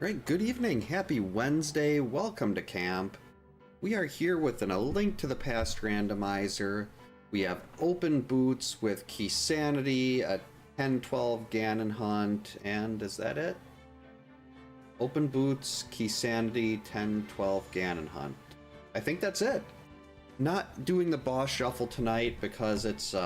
Right, good evening, happy Wednesday, welcome to camp. We are here with a Link to the Past randomizer. We have open boots with Keysanity, a 10-12 Ganonhunt, and is that it? Open boots, Keysanity, 10-12 Ganonhunt. I think that's it. Not doing the boss shuffle tonight because it's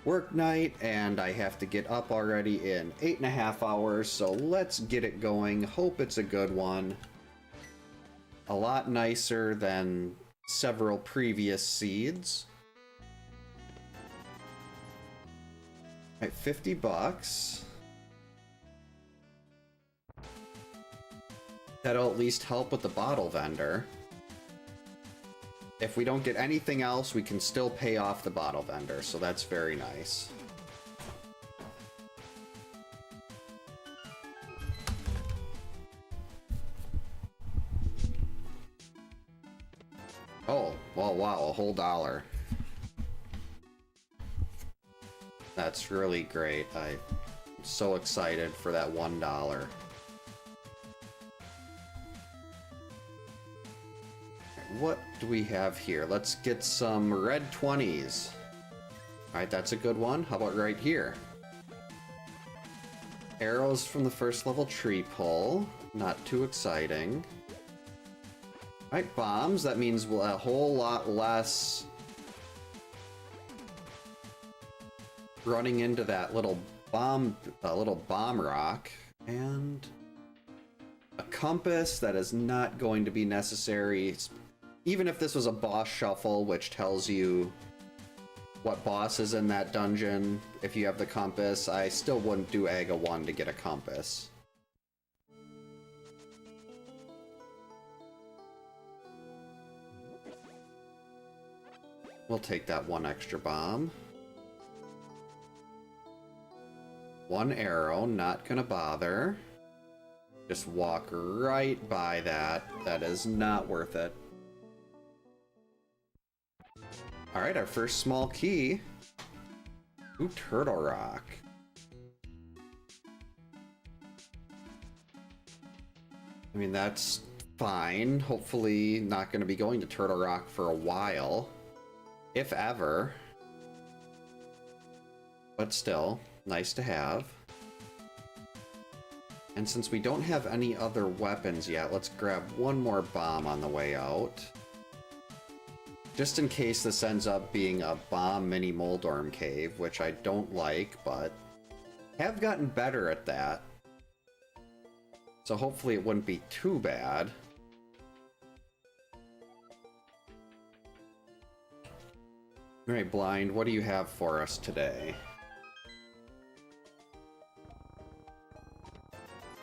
work night and I have to get up already in 8.5 hours, so let's get it going. Hope it's a good one. A lot nicer than several previous seeds. Alright, 50 bucks. That'll at least help with the bottle vendor. If we don't get anything else, we can still pay off the bottle vendor, so that's very nice. Oh, well, wow, a whole $1. That's really great. I'm so excited for that $1. What do we have here? Let's get some red 20s. Alright, that's a good one. How about right here? Arrows from the first level tree pull. Not too exciting. Alright, bombs. That means a whole lot less running into that little bomb rock. And a compass that is not going to be necessary. Even if this was a boss shuffle, which tells you what boss is in that dungeon, if you have the compass, I still wouldn't do AGA 1 to get a compass. We'll take that one extra bomb. One arrow, not gonna bother. Just walk right by that. That is not worth it. Alright, our first small key. Ooh, Turtle Rock. I mean, that's fine. Hopefully not going to be going to Turtle Rock for a while. If ever. But still, nice to have. And since we don't have any other weapons yet, let's grab one more bomb on the way out. Just in case this ends up being a bomb mini Moldorm cave, which I don't like, but have gotten better at that. So hopefully it wouldn't be too bad. Alright, Blind, what do you have for us today?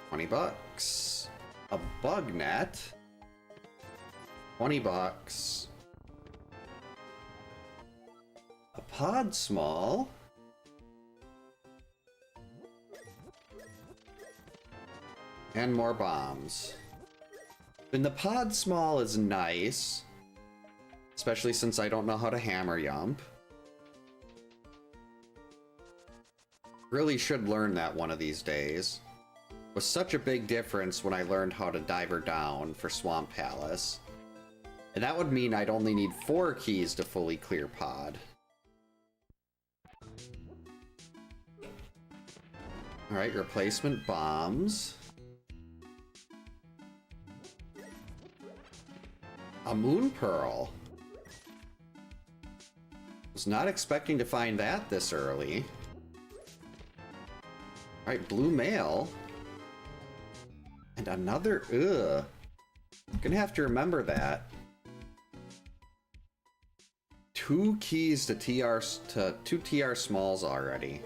20 bucks. A bug net. 20 bucks. A pod small. And more bombs. And the pod small is nice. Especially since I don't know how to hammer yump. Really should learn that one of these days. It was such a big difference when I learned how to diver down for Swamp Palace. And that would mean I'd only need 4 keys to fully clear pod. Alright, replacement bombs. A moon pearl. Was not expecting to find that this early. Alright, blue mail. And another, ugh. Gonna have to remember that. 2 keys to two TR smalls already.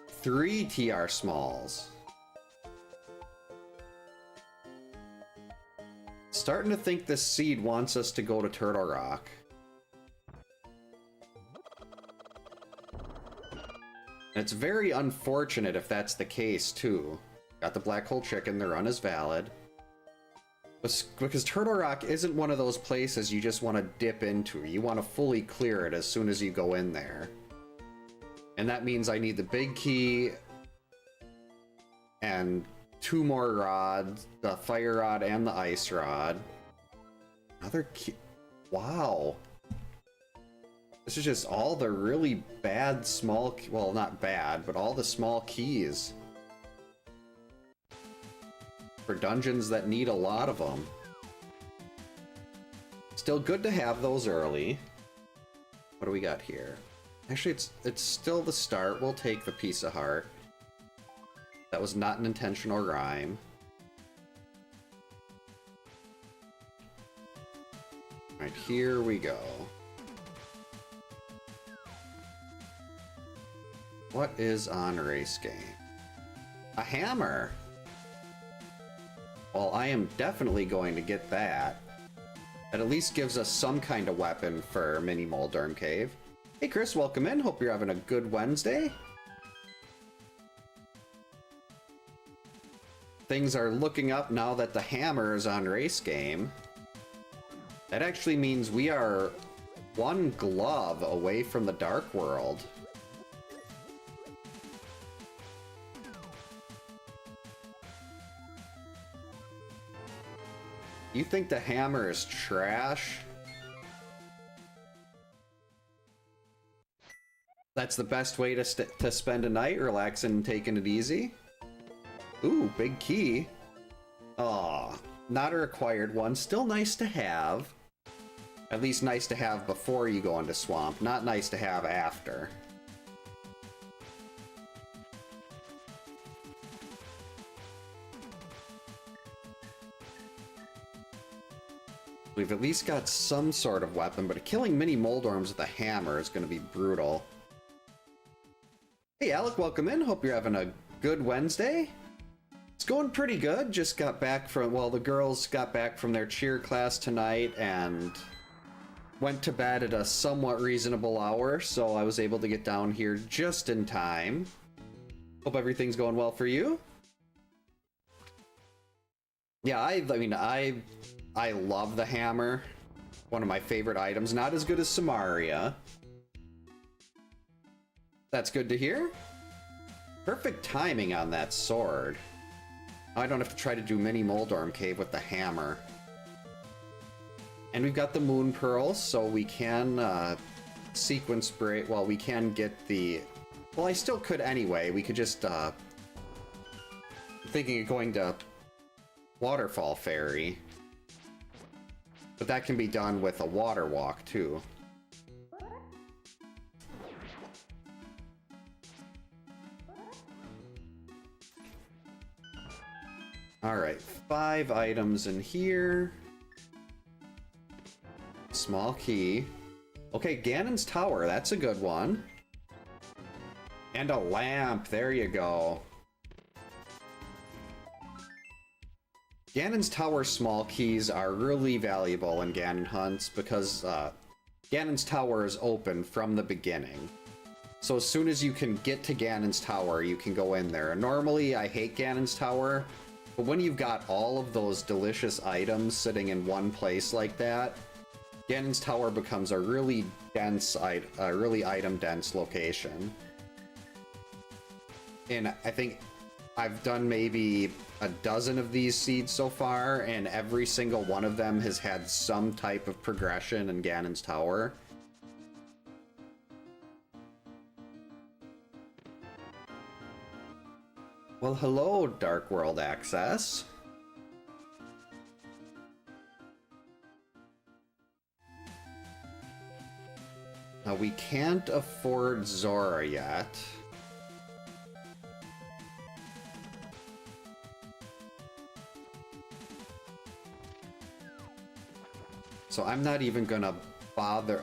3 TR smalls. Starting to think this seed wants us to go to Turtle Rock. And it's very unfortunate if that's the case, too. Got the black hole chicken, the run is valid. Because Turtle Rock isn't one of those places you just want to dip into. You want to fully clear it as soon as you go in there. And that means I need the big key And 2 more rods, the fire rod and the ice rod. Another key. Wow. This is just all the really bad small, well, not bad, but all the small keys. For dungeons that need a lot of them. Still good to have those early. What do we got here? Actually, it's still the start. We'll take the piece of heart. That was not an intentional rhyme. Alright, here we go. What is on race game? A hammer! Well, I am definitely going to get that. That at least gives us some kind of weapon for Mini Moldorm Cave. Hey Chris, welcome in. Hope you're having a good Wednesday. Things are looking up now that the hammer is on race game. That actually means we are 1 glove away from the Dark World. You think the hammer is trash? That's the best way to spend a night, relaxing and taking it easy? Ooh, big key. Aw, not a required one. Still nice to have. At least nice to have before you go into Swamp, not nice to have after. We've at least got some sort of weapon, but killing mini Moldorms with a hammer is going to be brutal. Hey Alec, welcome in. Hope you're having a good Wednesday. It's going pretty good. Just got back from, well, the girls got back from their cheer class tonight and went to bed at a somewhat reasonable hour, so I was able to get down here just in time. Hope everything's going well for you. Yeah, I mean, I love the hammer. One of my favorite items. Not as good as Samaria. That's good to hear. Perfect timing on that sword. I don't have to try to do Mini Moldorm Cave with the hammer. And we've got the Moon Pearls, so we can sequence break. Well, we can get the... Well, I still could anyway. We could just... I'm thinking of going to Waterfall Ferry. But that can be done with a water walk, too. Alright, 5 items in here. Small key. Okay, Ganon's Tower, that's a good one. And a lamp, there you go. Ganon's Tower small keys are really valuable in Ganonhunt because Ganon's Tower is open from the beginning. So as soon as you can get to Ganon's Tower, you can go in there. Normally, I hate Ganon's Tower, but when you've got all of those delicious items sitting in one place like that, Ganon's Tower becomes a really dense, really item-dense location. And I think I've done maybe a dozen of these seeds so far, and every single one of them has had some type of progression in Ganon's Tower. Well, hello, Dark World Access. Now, we can't afford Zora yet. So I'm not even gonna bother.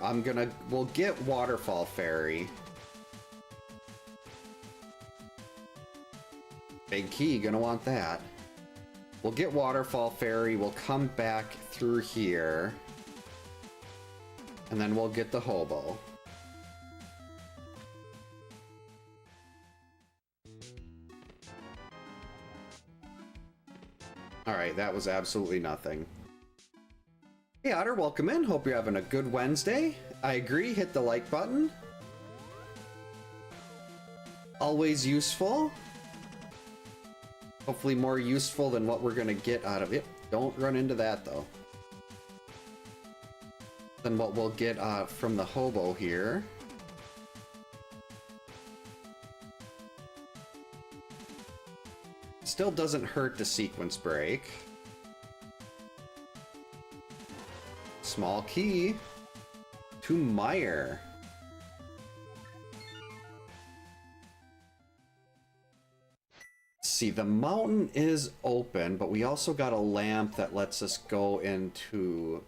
We'll get Waterfall Ferry. Big key, gonna want that. We'll get Waterfall Ferry, we'll come back through here. And then we'll get the hobo. Alright, that was absolutely nothing. Hey Otter, welcome in. Hope you're having a good Wednesday. I agree, hit the like button. Always useful. Hopefully more useful than what we're gonna get out of it. Don't run into that, though. Than what we'll get from the hobo here. Still doesn't hurt to sequence break. Small key to Meyer. See, the mountain is open, but we also got a lamp that lets us go into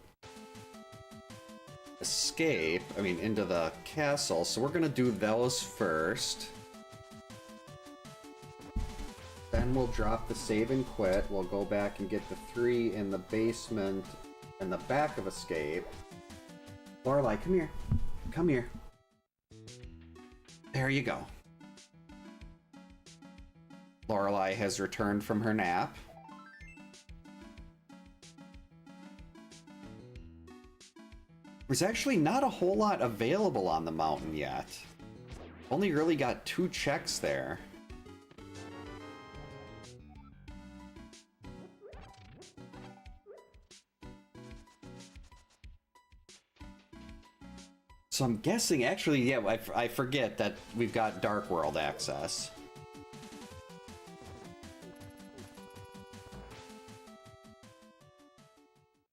escape, into the castle. So we're gonna do those first. Then we'll drop the save and quit. We'll go back and get the 3 in the basement and the back of escape. Lorelei, come here. Come here. There you go. Lorelei has returned from her nap. There's actually not a whole lot available on the mountain yet. Only really got 2 checks there. So I'm guessing, actually, yeah, I forget that we've got Dark World access.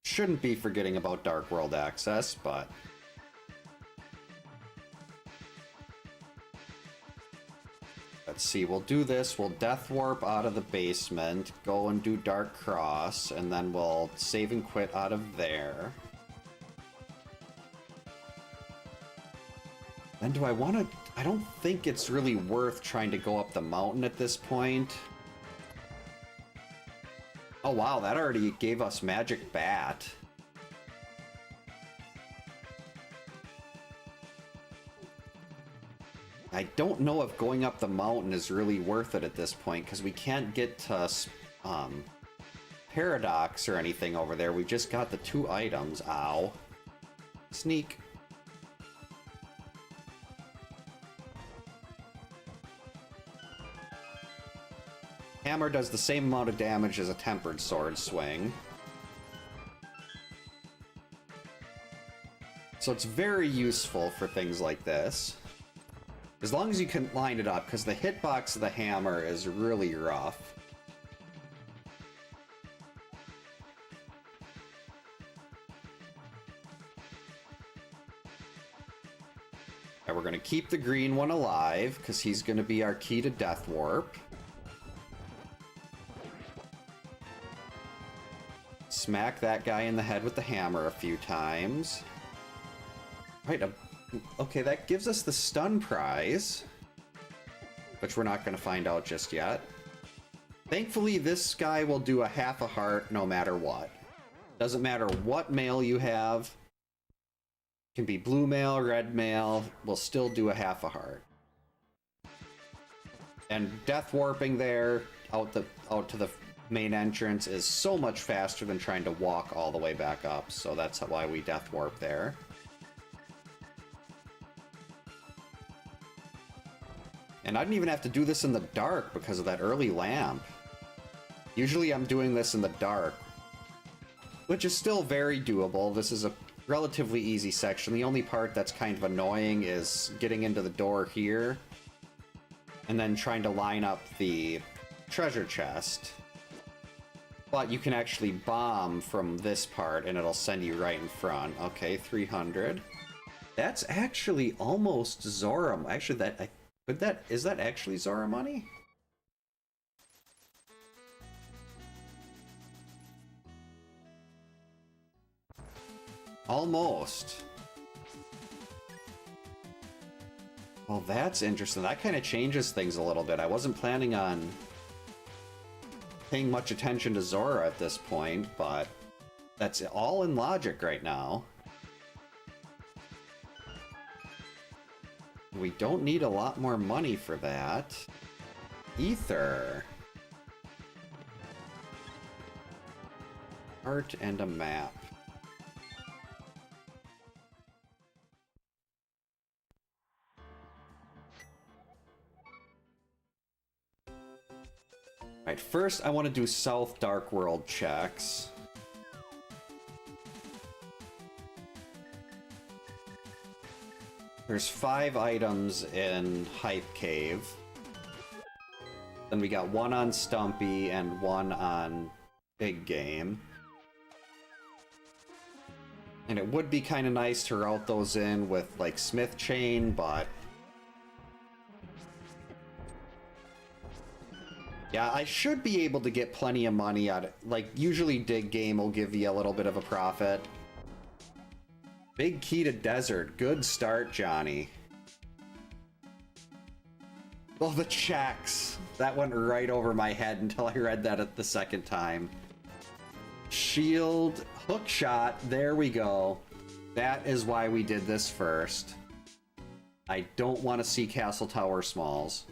Shouldn't be forgetting about Dark World access, but... Let's see, we'll do this, we'll Death Warp out of the basement, go and do Dark Cross, and then we'll save and quit out of there. Then do I want to... I don't think it's really worth trying to go up the mountain at this point. Oh wow, that already gave us Magic Bat. I don't know if going up the mountain is really worth it at this point, because we can't get to Paradox or anything over there. We just got the 2 items. Ow. Sneak. Hammer does the same amount of damage as a Tempered Sword swing. So it's very useful for things like this. As long as you can line it up, because the hitbox of the hammer is really rough. And we're going to keep the green one alive, because he's going to be our key to Death Warp. Smack that guy in the head with the hammer a few times. Right, okay, that gives us the stun prize, which we're not going to find out just yet. Thankfully, this guy will do a half a heart no matter what. Doesn't matter what mail you have. Can be blue mail, red mail, will still do a half a heart. And Death Warping there, out to the main entrance is so much faster than trying to walk all the way back up, so that's why we Death Warp there. And I didn't even have to do this in the dark because of that early lamp. Usually I'm doing this in the dark, which is still very doable. This is a relatively easy section. The only part that's kind of annoying is getting into the door here and then trying to line up the treasure chest. But you can actually bomb from this part and it'll send you right in front. Okay, 300. That's actually almost Zora. Actually, is that actually Zora money? Almost. Well, that's interesting. That kind of changes things a little bit. I wasn't planning on paying much attention to Zora at this point, but that's all in logic right now. We don't need a lot more money for that. Ether. Art and a map. Alright, first I want to do South Dark World checks. There's 5 items in Hype Cave. Then we got 1 on Stumpy and 1 on Big Game. And it would be kind of nice to route those in with, like, Smith Chain, but... yeah, I should be able to get plenty of money out of... like, usually Dig Game will give you a little bit of a profit. Big key to desert. Good start, Johnny. Oh, the checks. That went right over my head until I read that at the second time. Shield, hook shot, there we go. That is why we did this first. I don't want to see Castle Tower Smalls.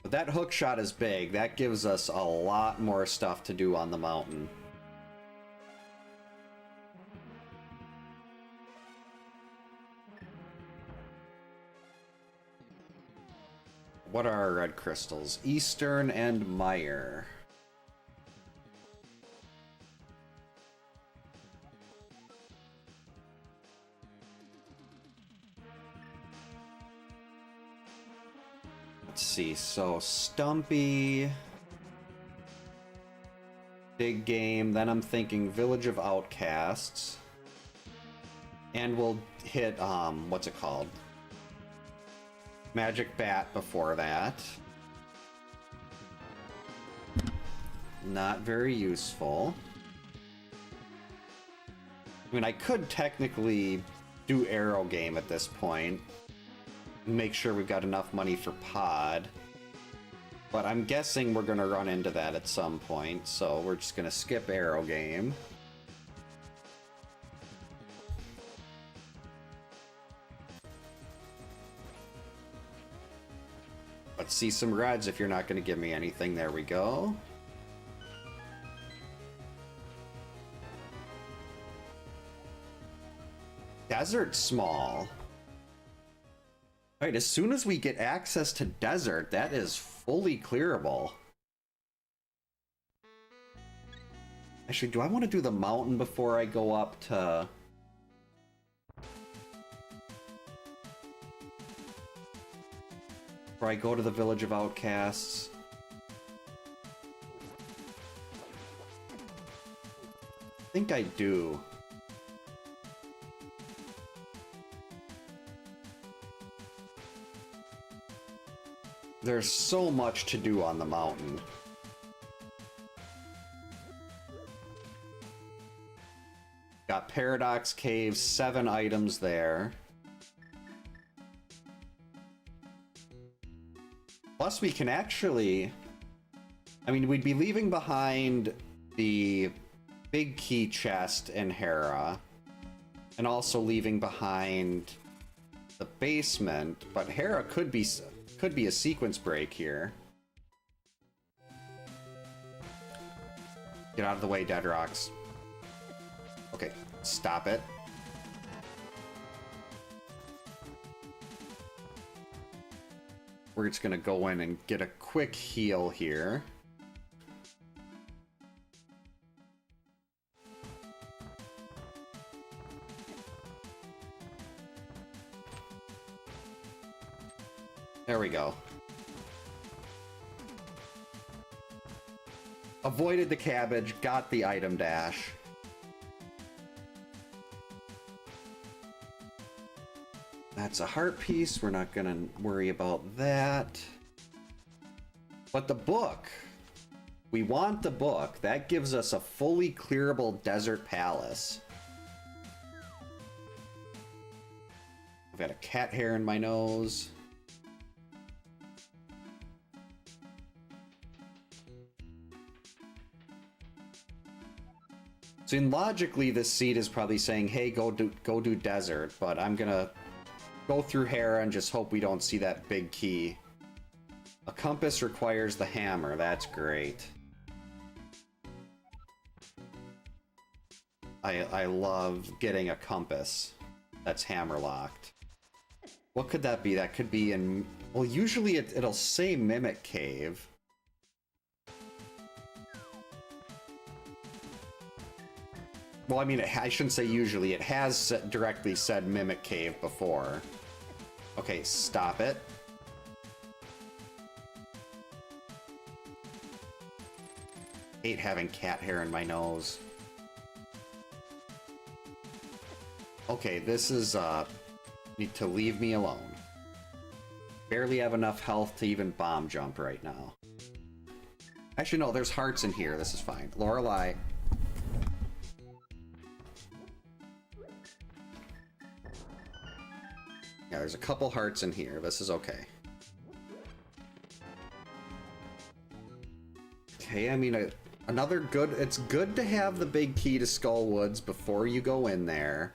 But that hook shot is big. That gives us a lot more stuff to do on the mountain. What are our red crystals? Eastern and Mire. Let's see, so Stumpy, Big Game, then I'm thinking Village of Outcasts, and we'll hit, what's it called? Magic Bat before that. Not very useful. I mean, I could technically do Arrow Game at this point. Make sure we've got enough money for Pod. But I'm guessing we're gonna run into that at some point, so we're just gonna skip Arrow Game. Let's see some reds if you're not gonna give me anything. There we go. Desert Small. Alright, as soon as we get access to desert, that is fully clearable. Actually, do I want to do the mountain before I go up to... before I go to the Village of Outcasts? I think I do. There's so much to do on the mountain. Got Paradox Cave, 7 items there. Plus we can actually... I mean, we'd be leaving behind the big key chest in Hera, and also leaving behind the basement, but Hera could be a sequence break here. Get out of the way, Dead Rocks. Okay, stop it. We're just gonna go in and get a quick heal here. There we go. Avoided the cabbage, got the item dash. That's a heart piece, we're not gonna worry about that. But the book. We want the book. That gives us a fully clearable desert palace. I've got a cat hair in my nose. So logically, this seed is probably saying, hey, go do desert, but I'm gonna go through Hera and just hope we don't see that big key. A compass requires the hammer, that's great. I love getting a compass that's hammer locked. What could that be? That could be in... Well, usually it'll say Mimic Cave. Well, I mean, I shouldn't say usually. It has directly said Mimic Cave before. Okay, stop it. Hate having cat hair in my nose. Okay, this is, need to leave me alone. Barely have enough health to even bomb jump right now. Actually, no, there's hearts in here. This is fine. Lorelei. Yeah, there's a couple hearts in here. This is okay. Okay, I mean, another good... It's good to have the big key to Skull Woods before you go in there.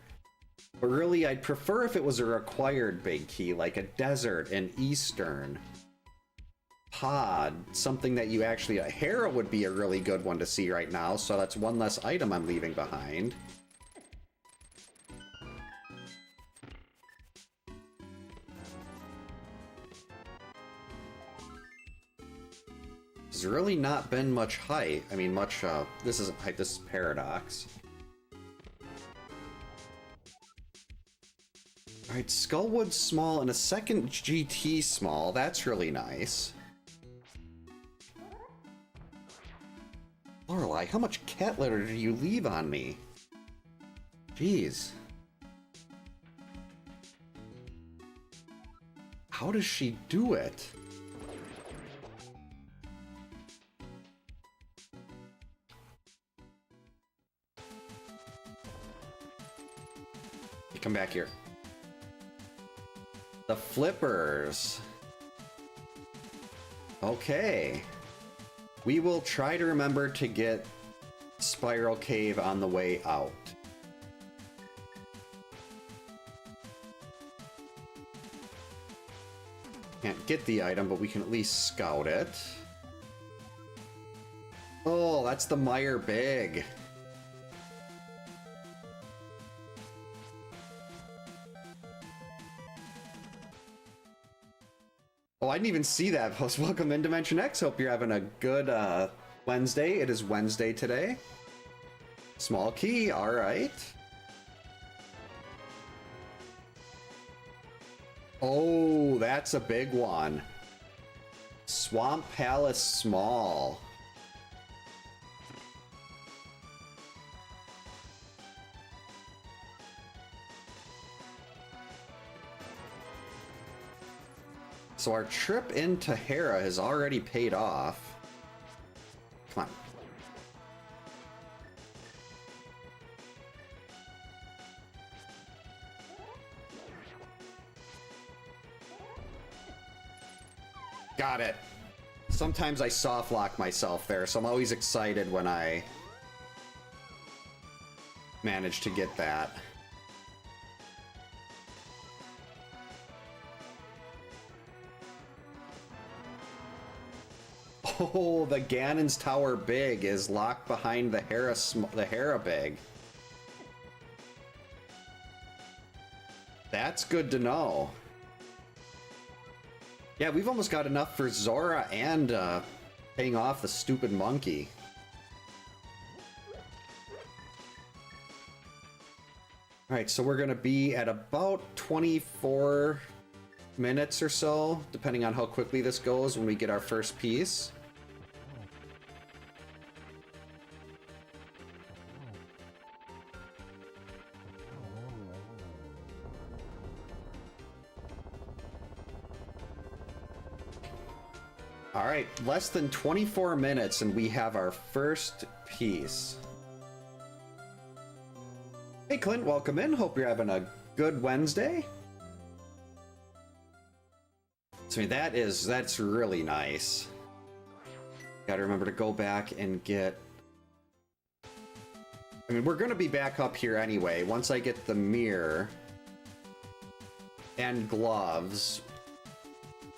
But really, I'd prefer if it was a required big key, like a desert, an eastern, pod, something that you actually... A Hera would be a really good one to see right now, so that's one less item I'm leaving behind. There's really not been much height. I mean, much, this isn't height, this is Paradox. Alright, Skullwood small and a second GT small. That's really nice. Lorelei, how much cat litter do you leave on me? Jeez. How does she do it? Come back here. The flippers. Okay. We will try to remember to get Spiral Cave on the way out. Can't get the item, but we can at least scout it. Oh, that's the Meyer Big. Oh, I didn't even see that post. Welcome in Dimension X. Hope you're having a good Wednesday. It is Wednesday today. Small key, all right. Oh, that's a big one. Swamp Palace small. So our trip into Hera has already paid off. Come on. Got it. Sometimes I soft lock myself there, so I'm always excited when I manage to get that. Oh, the Ganon's Tower Big is locked behind the Hera Big. That's good to know. Yeah, we've almost got enough for Zora and paying off the stupid monkey. Alright, so we're going to be at about 24 minutes or so, depending on how quickly this goes when we get our first piece. Alright, less than 24 minutes and we have our first piece. Hey Clint, welcome in. Hope you're having a good Wednesday. So that's really nice. Gotta remember to go back and get... I mean, we're gonna be back up here anyway. Once I get the mirror and gloves.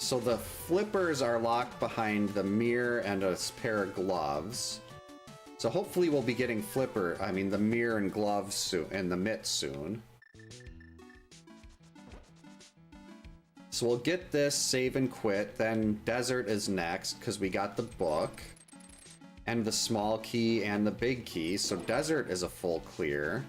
So the flippers are locked behind the mirror and a pair of gloves. So hopefully we'll be getting the mirror and gloves soon, and the mitt soon. So we'll get this, save and quit, then desert is next, because we got the book. And the small key and the big key, so desert is a full clear.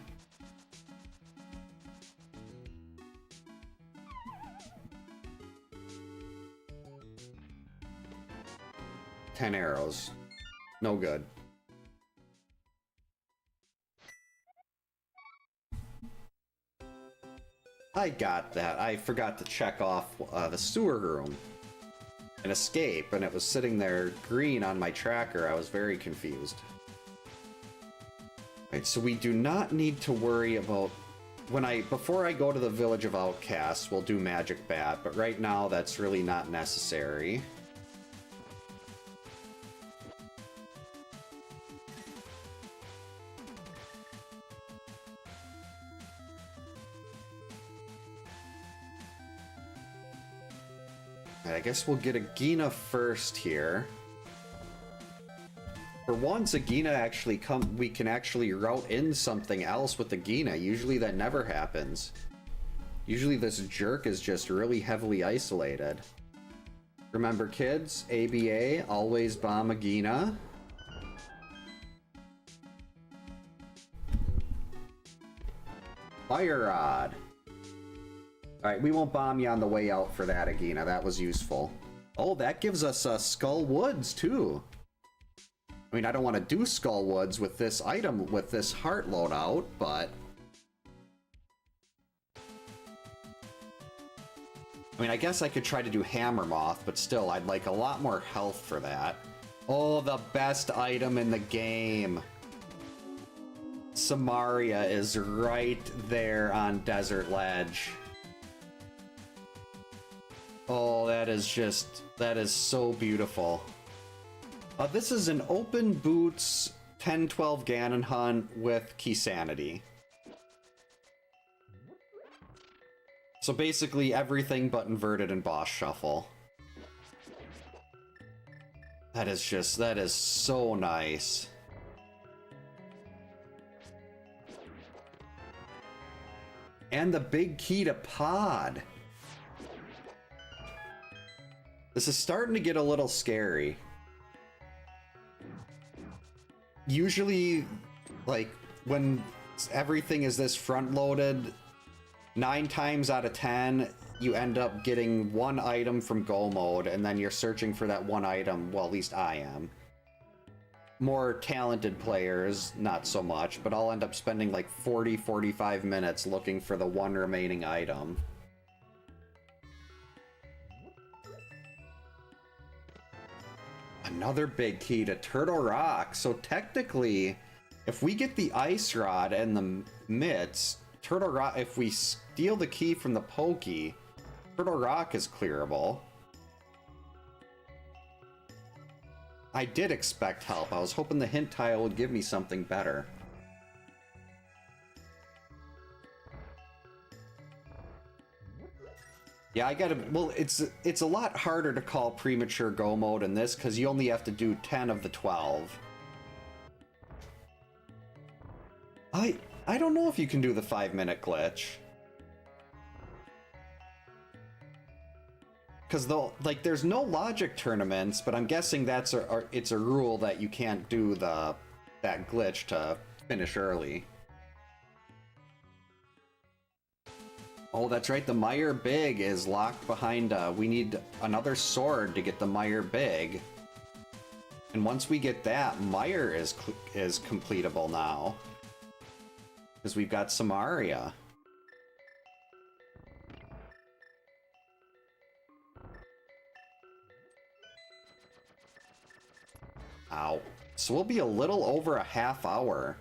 Ten arrows. No good. I got that. I forgot to check off the sewer room and escape, and it was sitting there green on my tracker. I was very confused. Right, so we do not need to worry about before I go to the Village of Outcasts, we'll do Magic Bat, but right now that's really not necessary. I guess we'll get a Gina first here. For once, a Gina actually we can actually route in something else with the Gina. Usually that never happens. Usually this jerk is just really heavily isolated. Remember kids, ABA, always bomb a Gina. Fire Rod. Alright, we won't bomb you on the way out for that, Agina. That was useful. Oh, that gives us Skull Woods, too. I mean, I don't want to do Skull Woods with this item, with this heart loadout, but... I mean, I guess I could try to do Hammer Moth, but still, I'd like a lot more health for that. Oh, the best item in the game. Samaria is right there on Desert Ledge. Oh, that is so beautiful. This is an open boots 10-12 Ganonhunt with Keysanity. So basically everything but inverted and boss shuffle. That is so nice. And the big key to pod. This is starting to get a little scary. Usually, like, when everything is this front-loaded, 9 times out of 10, you end up getting one item from Go Mode, and then you're searching for that one item. Well, at least I am. More talented players, not so much, but I'll end up spending like 40-45 minutes looking for the one remaining item. Another big key to Turtle Rock. So technically, if we get the Ice Rod and the mitts, Turtle Rock, if we steal the key from the Pokey, Turtle Rock is clearable. I did expect help. I was hoping the hint tile would give me something better. Yeah, I gotta... Well, it's a lot harder to call premature Go Mode in this, because you only have to do 10 of the 12. I don't know if you can do the 5-minute glitch. Because like, there's no logic tournaments, but I'm guessing it's a rule that you can't do that glitch to finish early. Oh, that's right, the Meyer Big is locked behind, we need another sword to get the Meyer Big. And once we get that, Meyer is completable now. Because we've got Samaria. Ow. So we'll be a little over a half hour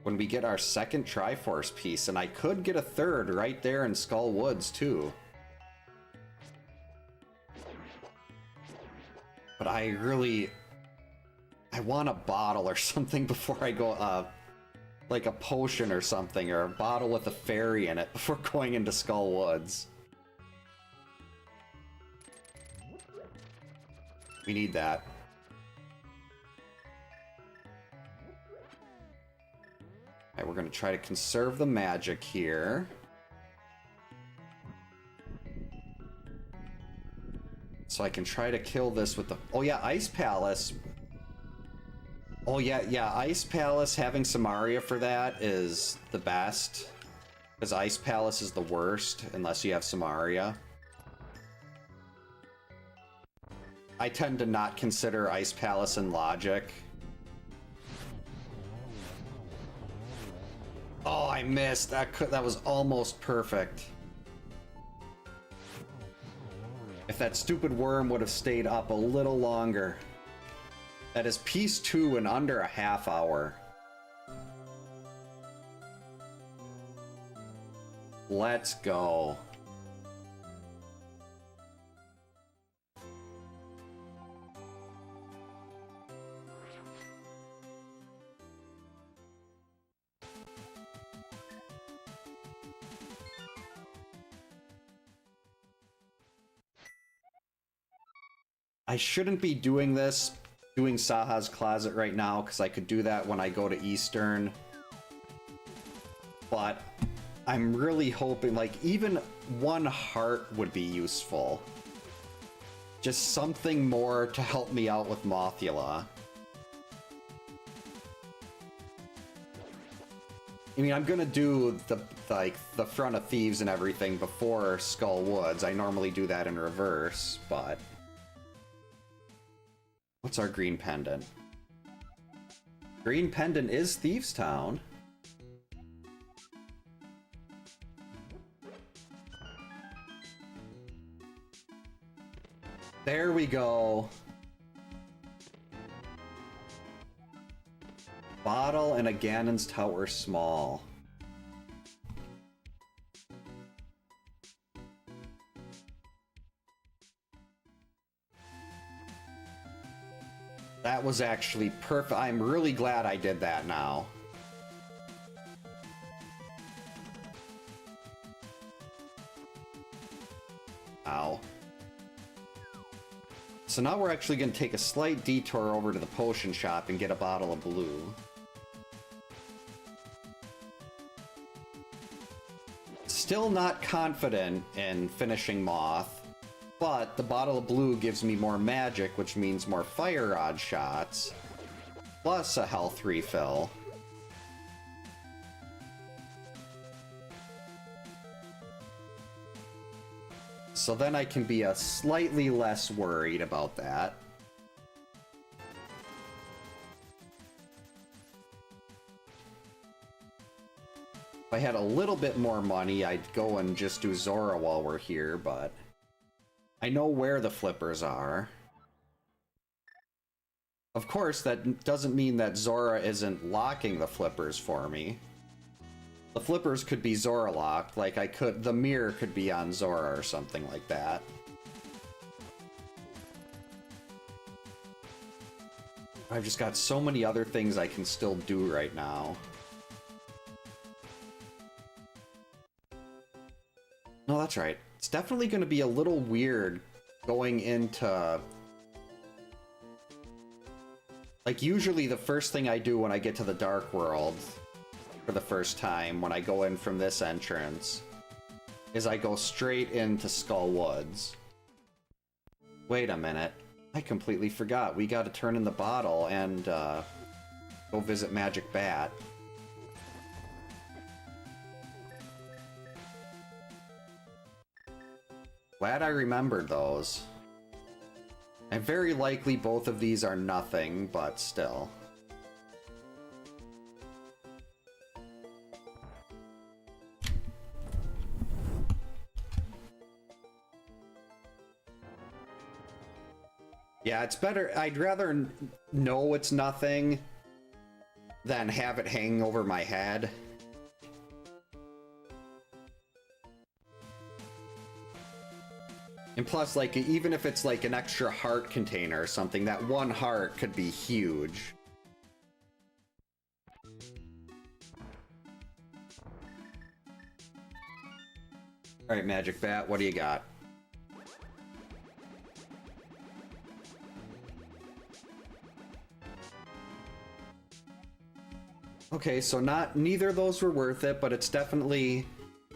when we get our second Triforce piece, and I could get a third right there in Skull Woods, too. But I want a bottle or something before I go, like a potion or something, or a bottle with a fairy in it before going into Skull Woods. We need that. Alright, we're going to try to conserve the magic here. So I can try to kill this with the... Oh yeah, Ice Palace. Oh yeah, Ice Palace, having Samaria for that is the best. Because Ice Palace is the worst, unless you have Samaria. I tend to not consider Ice Palace in Logic. Oh, I missed. That was almost perfect. If that stupid worm would have stayed up a little longer. That is piece 2 in under a half hour. Let's go. I shouldn't be doing this, doing Saha's Closet right now, because I could do that when I go to Eastern. But I'm really hoping, like, even 1 heart would be useful. Just something more to help me out with Mothula. I mean, I'm gonna do the Front of Thieves and everything before Skull Woods. I normally do that in reverse, but... What's our green pendant? Green pendant is Thieves Town. There we go. Bottle and a Ganon's Tower small. That was actually perfect. I'm really glad I did that now. Ow. So now we're actually going to take a slight detour over to the potion shop and get a bottle of blue. Still not confident in finishing Moth. But the bottle of blue gives me more magic, which means more fire rod shots, plus a health refill. So then I can be slightly less worried about that. If I had a little bit more money, I'd go and just do Zora while we're here, but... I know where the flippers are. Of course, that doesn't mean that Zora isn't locking the flippers for me. The flippers could be Zora locked, like the mirror could be on Zora or something like that. I've just got so many other things I can still do right now. No, that's right. It's definitely going to be a little weird going into... Like, usually the first thing I do when I get to the Dark World for the first time, when I go in from this entrance, is I go straight into Skull Woods. Wait a minute. I completely forgot. We got to turn in the bottle and go visit Magic Bat. Glad I remembered those. And very likely both of these are nothing, but still. Yeah, it's better. I'd rather know it's nothing than have it hanging over my head. And plus, like, even if it's like an extra heart container or something, that 1 heart could be huge. Alright, Magic Bat, what do you got? Okay, so neither of those were worth it, but it's definitely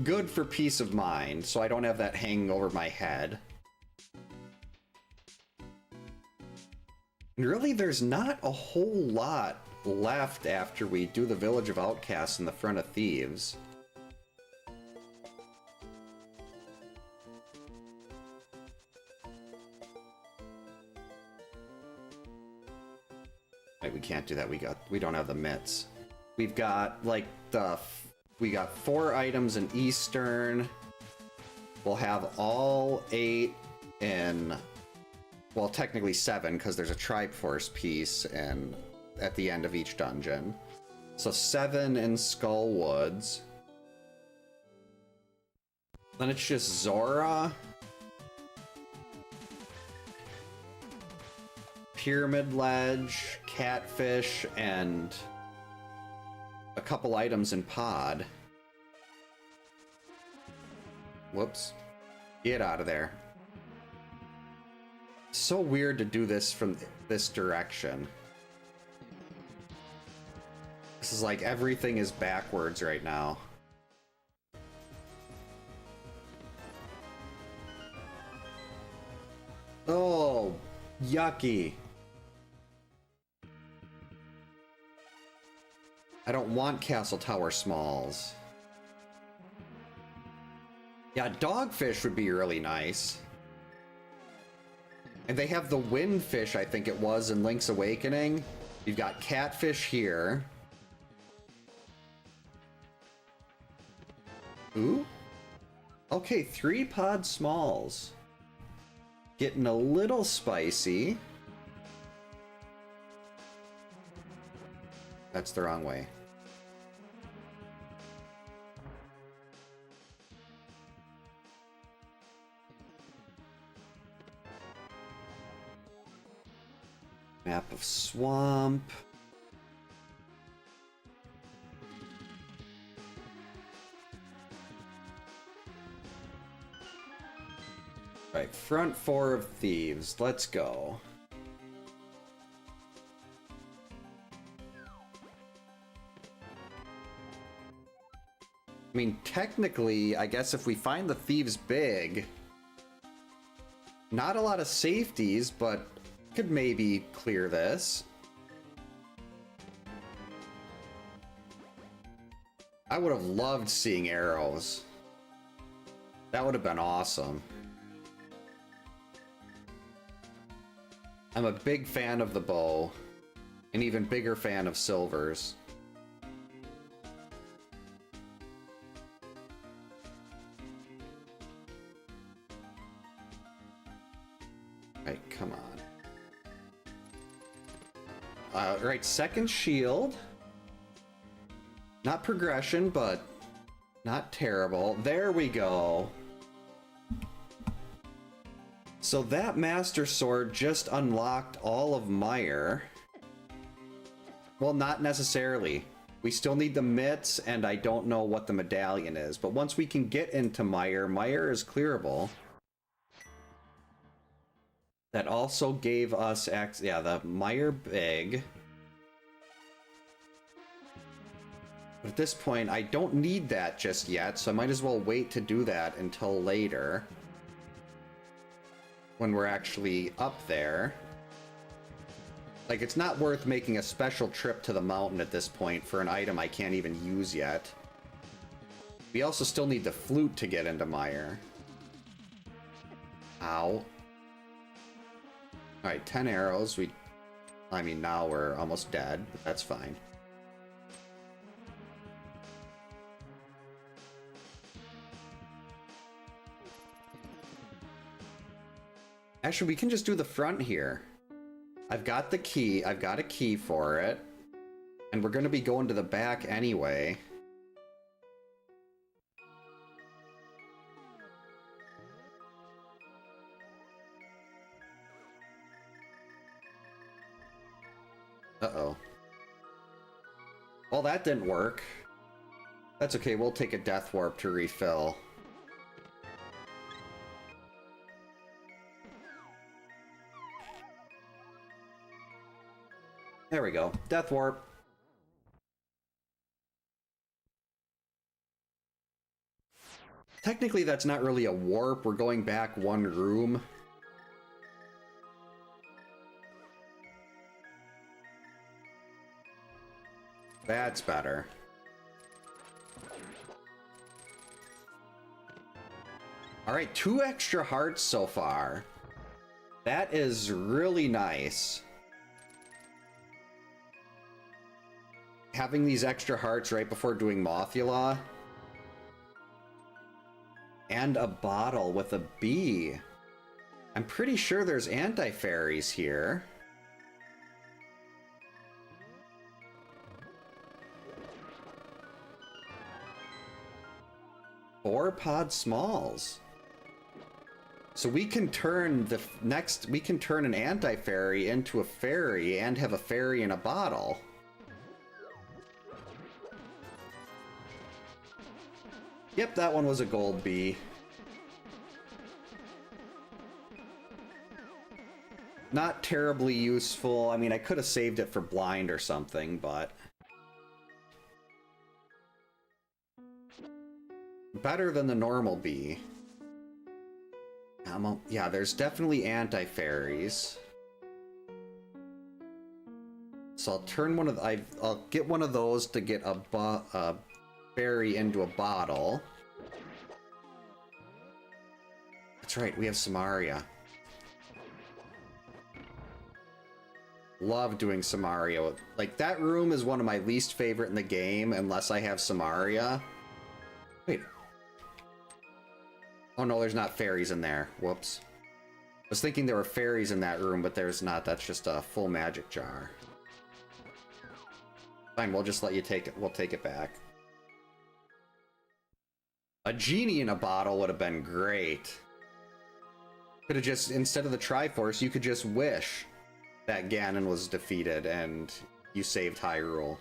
good for peace of mind, so I don't have that hanging over my head. And really, there's not a whole lot left after we do the Village of Outcasts in the Front of Thieves. Right, we can't do that. We don't have the mitts. We've got like we got 4 items in Eastern. We'll have all 8 in, well, technically 7 because there's a Triforce piece and at the end of each dungeon. So 7 in Skullwoods. Then it's just Zora, Pyramid Ledge, Catfish, and a couple items in Pod. Whoops. Get out of there. So weird to do this from this direction. This is like everything is backwards right now. Oh, yucky. I don't want Castle Tower Smalls. Yeah, Dogfish would be really nice. And they have the Windfish, I think it was, in Link's Awakening. You've got Catfish here. Ooh. Okay, 3 Pod Smalls. Getting a little spicy. That's the wrong way. Map of Swamp. Right, front 4 of Thieves. Let's go. I mean, technically, I guess if we find the Thieves big, not a lot of safeties, but could maybe clear this. I would have loved seeing arrows. That would have been awesome. I'm a big fan of the bow, an even bigger fan of silvers. Right, come on. Right, second shield. Not progression, but not terrible. There we go. So that Master Sword just unlocked all of Mire. Well, not necessarily. We still need the mitts, and I don't know what the medallion is. But once we can get into Mire, Mire is clearable. That also gave us, yeah, the Mire Big. But at this point, I don't need that just yet, so I might as well wait to do that until later. When we're actually up there. Like, it's not worth making a special trip to the mountain at this point for an item I can't even use yet. We also still need the flute to get into Mire. Ow. Alright, 10 arrows. I mean, now we're almost dead, but that's fine. Actually, we can just do the front here. I've got the key. I've got a key for it. And we're going to be going to the back anyway. Uh-oh. Well, that didn't work. That's okay. We'll take a death warp to refill. There we go. Death warp. Technically, that's not really a warp. We're going back 1 room. That's better. Alright, 2 extra hearts so far. That is really nice. Having these extra hearts right before doing Mothula. And a bottle with a bee. I'm pretty sure there's anti-fairies here. Four pod smalls. So we can turn we can turn an anti-fairy into a fairy and have a fairy in a bottle. Yep, that one was a gold bee. Not terribly useful. I mean, I could have saved it for blind or something, but... better than the normal bee. Yeah, there's definitely anti-fairies. So I'll turn one of I'll get one of those to get a fairy into a bottle. That's right, we have Samaria. Love doing Samaria. Like, that room is one of my least favorite in the game unless I have Samaria. Wait. Oh no, there's not fairies in there. Whoops. I was thinking there were fairies in that room, but there's not. That's just a full magic jar. Fine, we'll just let you take it. We'll take it back. A genie in a bottle would have been great. Could have just, instead of the Triforce, you could just wish that Ganon was defeated and you saved Hyrule.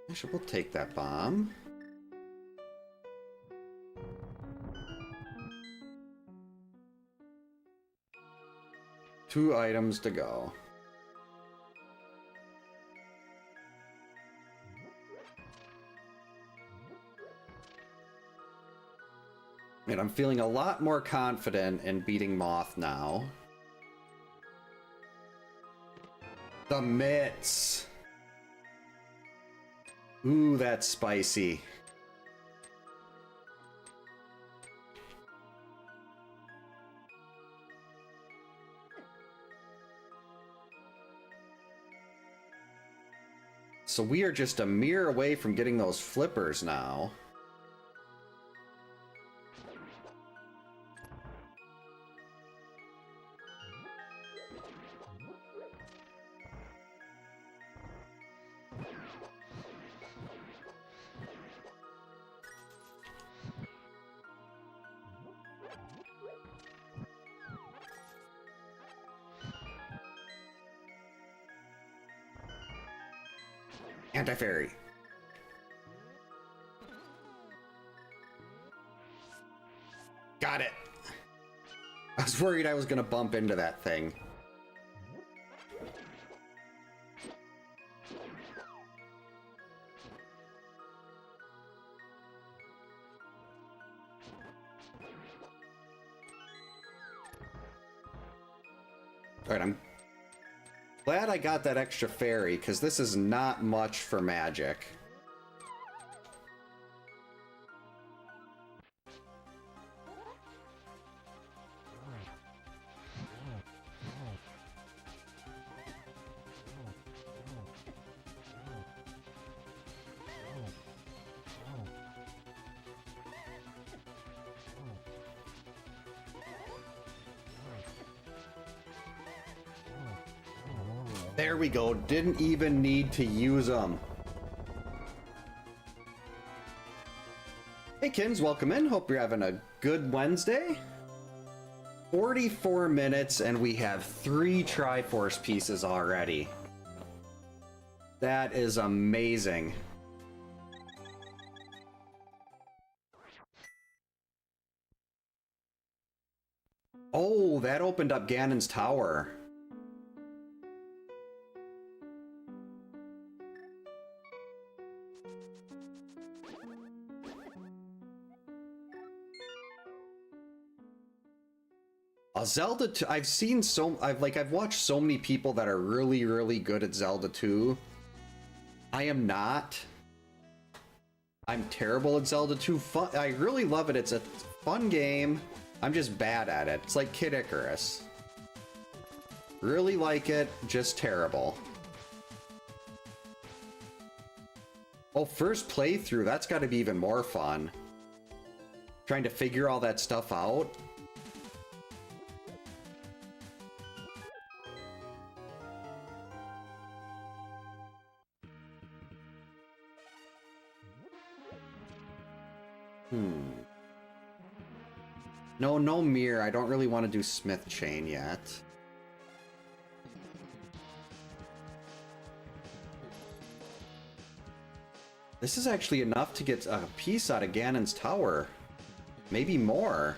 Actually, we'll take that bomb. Two items to go. And I'm feeling a lot more confident in beating Moth now. The mitts. Ooh, that's spicy. So we are just a mirror away from getting those flippers now. Anti-fairy. Got it. I was worried I was gonna bump into that thing. Alright, I'm glad I got that extra fairy, because this is not much for magic. There we go. Didn't even need to use them. Hey, Kins, welcome in. Hope you're having a good Wednesday. 44 minutes and we have 3 Triforce pieces already. That is amazing. Oh, that opened up Ganon's tower. Zelda 2, I've watched so many people that are really, really good at Zelda 2. I am not. I'm terrible at Zelda 2. I really love it. It's a fun game. I'm just bad at it. It's like Kid Icarus. Really like it, just terrible. Oh, first playthrough, that's got to be even more fun. Trying to figure all that stuff out. No mirror. I don't really want to do Smith Chain yet. This is actually enough to get a piece out of Ganon's tower. Maybe more.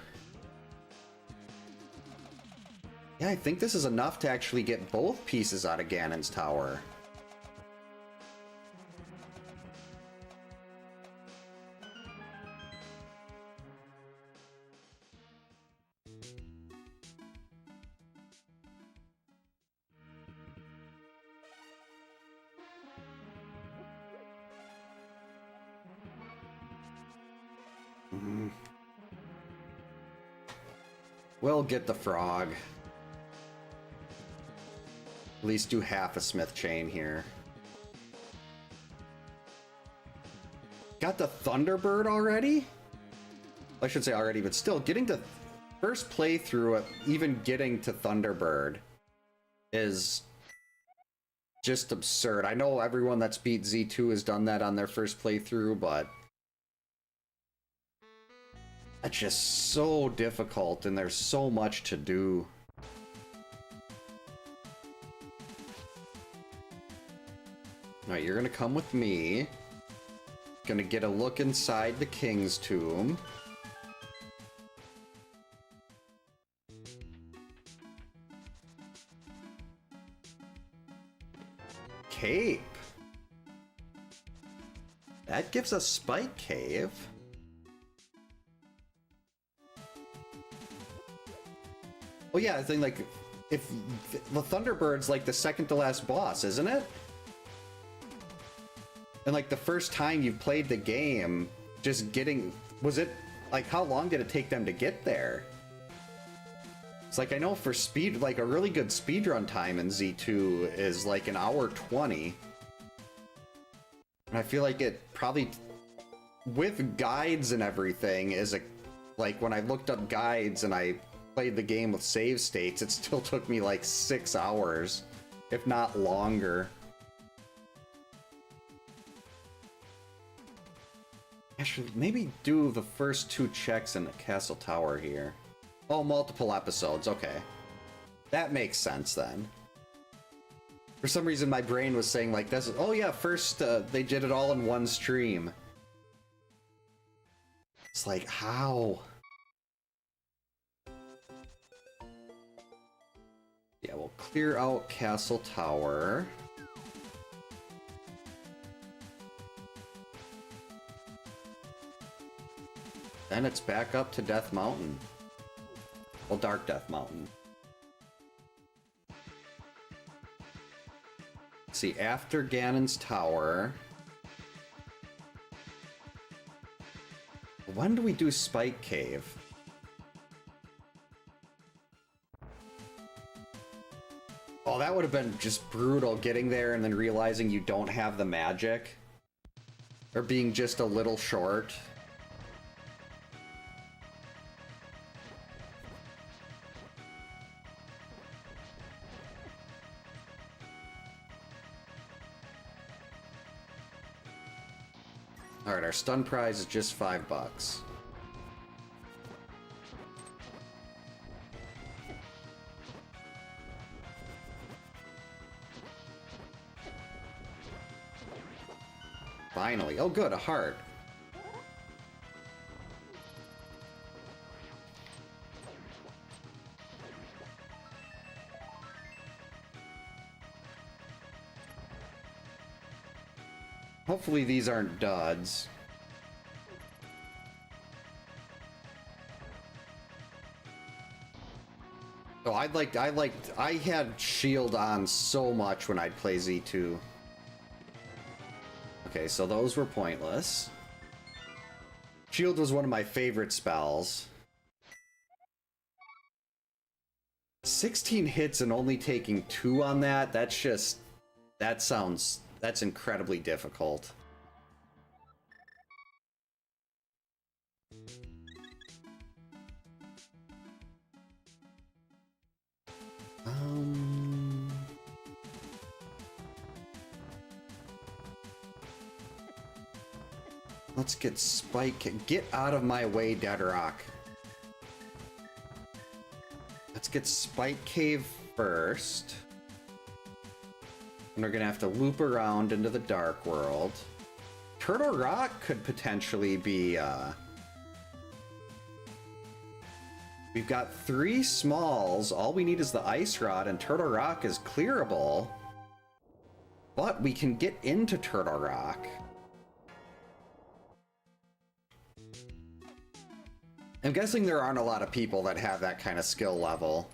Yeah, I think this is enough to actually get both pieces out of Ganon's tower. We'll get the frog. At least do half a Smith Chain here. Got the Thunderbird already? I should say already, but still, getting to first playthrough, even getting to Thunderbird is just absurd. I know everyone that's beat Z2 has done that on their first playthrough, but that's just so difficult, and there's so much to do. Alright, you're gonna come with me. Gonna get a look inside the King's Tomb. Cape. That gives us Spike Cave. Oh yeah, I think like if the Thunderbird's like the second to last boss, isn't it? And like the first time you played the game, just getting, was it like how long did it take them to get there? It's like I know for speed, like a really good speedrun time in Z2 is like an hour 20. And I feel like it probably with guides and everything is a, like when I looked up guides and I played the game with save states, it still took me like 6 hours, if not longer. I should maybe do the first 2 checks in the castle tower here. Oh, multiple episodes, okay. That makes sense then. For some reason my brain was saying like this, oh yeah, first they did it all in one stream. It's like, how? Yeah, we'll clear out Castle Tower. Then it's back up to Death Mountain. Well, Dark Death Mountain. See, after Ganon's Tower... When do we do Spike Cave? Oh, that would have been just brutal, getting there and then realizing you don't have the magic. Or being just a little short. Alright, our stun prize is just $5. Finally. Oh good, a heart. Hopefully these aren't duds. So I had shield on so much when I'd play Z2. Okay, so those were pointless. Shield was one of my favorite spells. 16 hits and only taking 2 on that, that's incredibly difficult. Let's get Spike. Get out of my way, Dead Rock. Let's get Spike Cave first. And we're gonna have to loop around into the Dark World. Turtle Rock could potentially be, we've got 3 smalls. All we need is the Ice Rod, and Turtle Rock is clearable. But we can get into Turtle Rock. I'm guessing there aren't a lot of people that have that kind of skill level.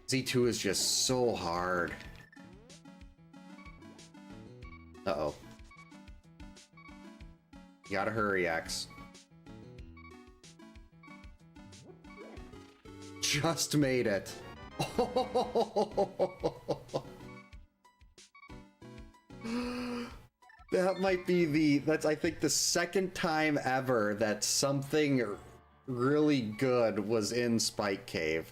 Z2 is just so hard. Uh-oh. You gotta hurry, X. Just made it. That might be that's I think the second time ever that something really good was in Spike Cave.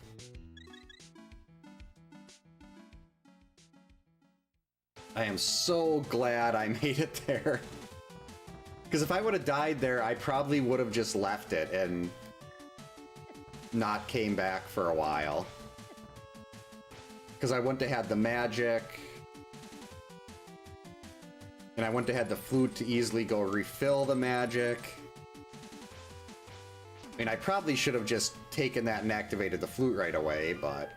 I am so glad I made it there. Because if I would have died there, I probably would have just left it and not came back for a while. Because I wouldn't have had the magic. And I wouldn't have had the flute to easily go refill the magic. I mean, I probably should have just taken that and activated the flute right away, but...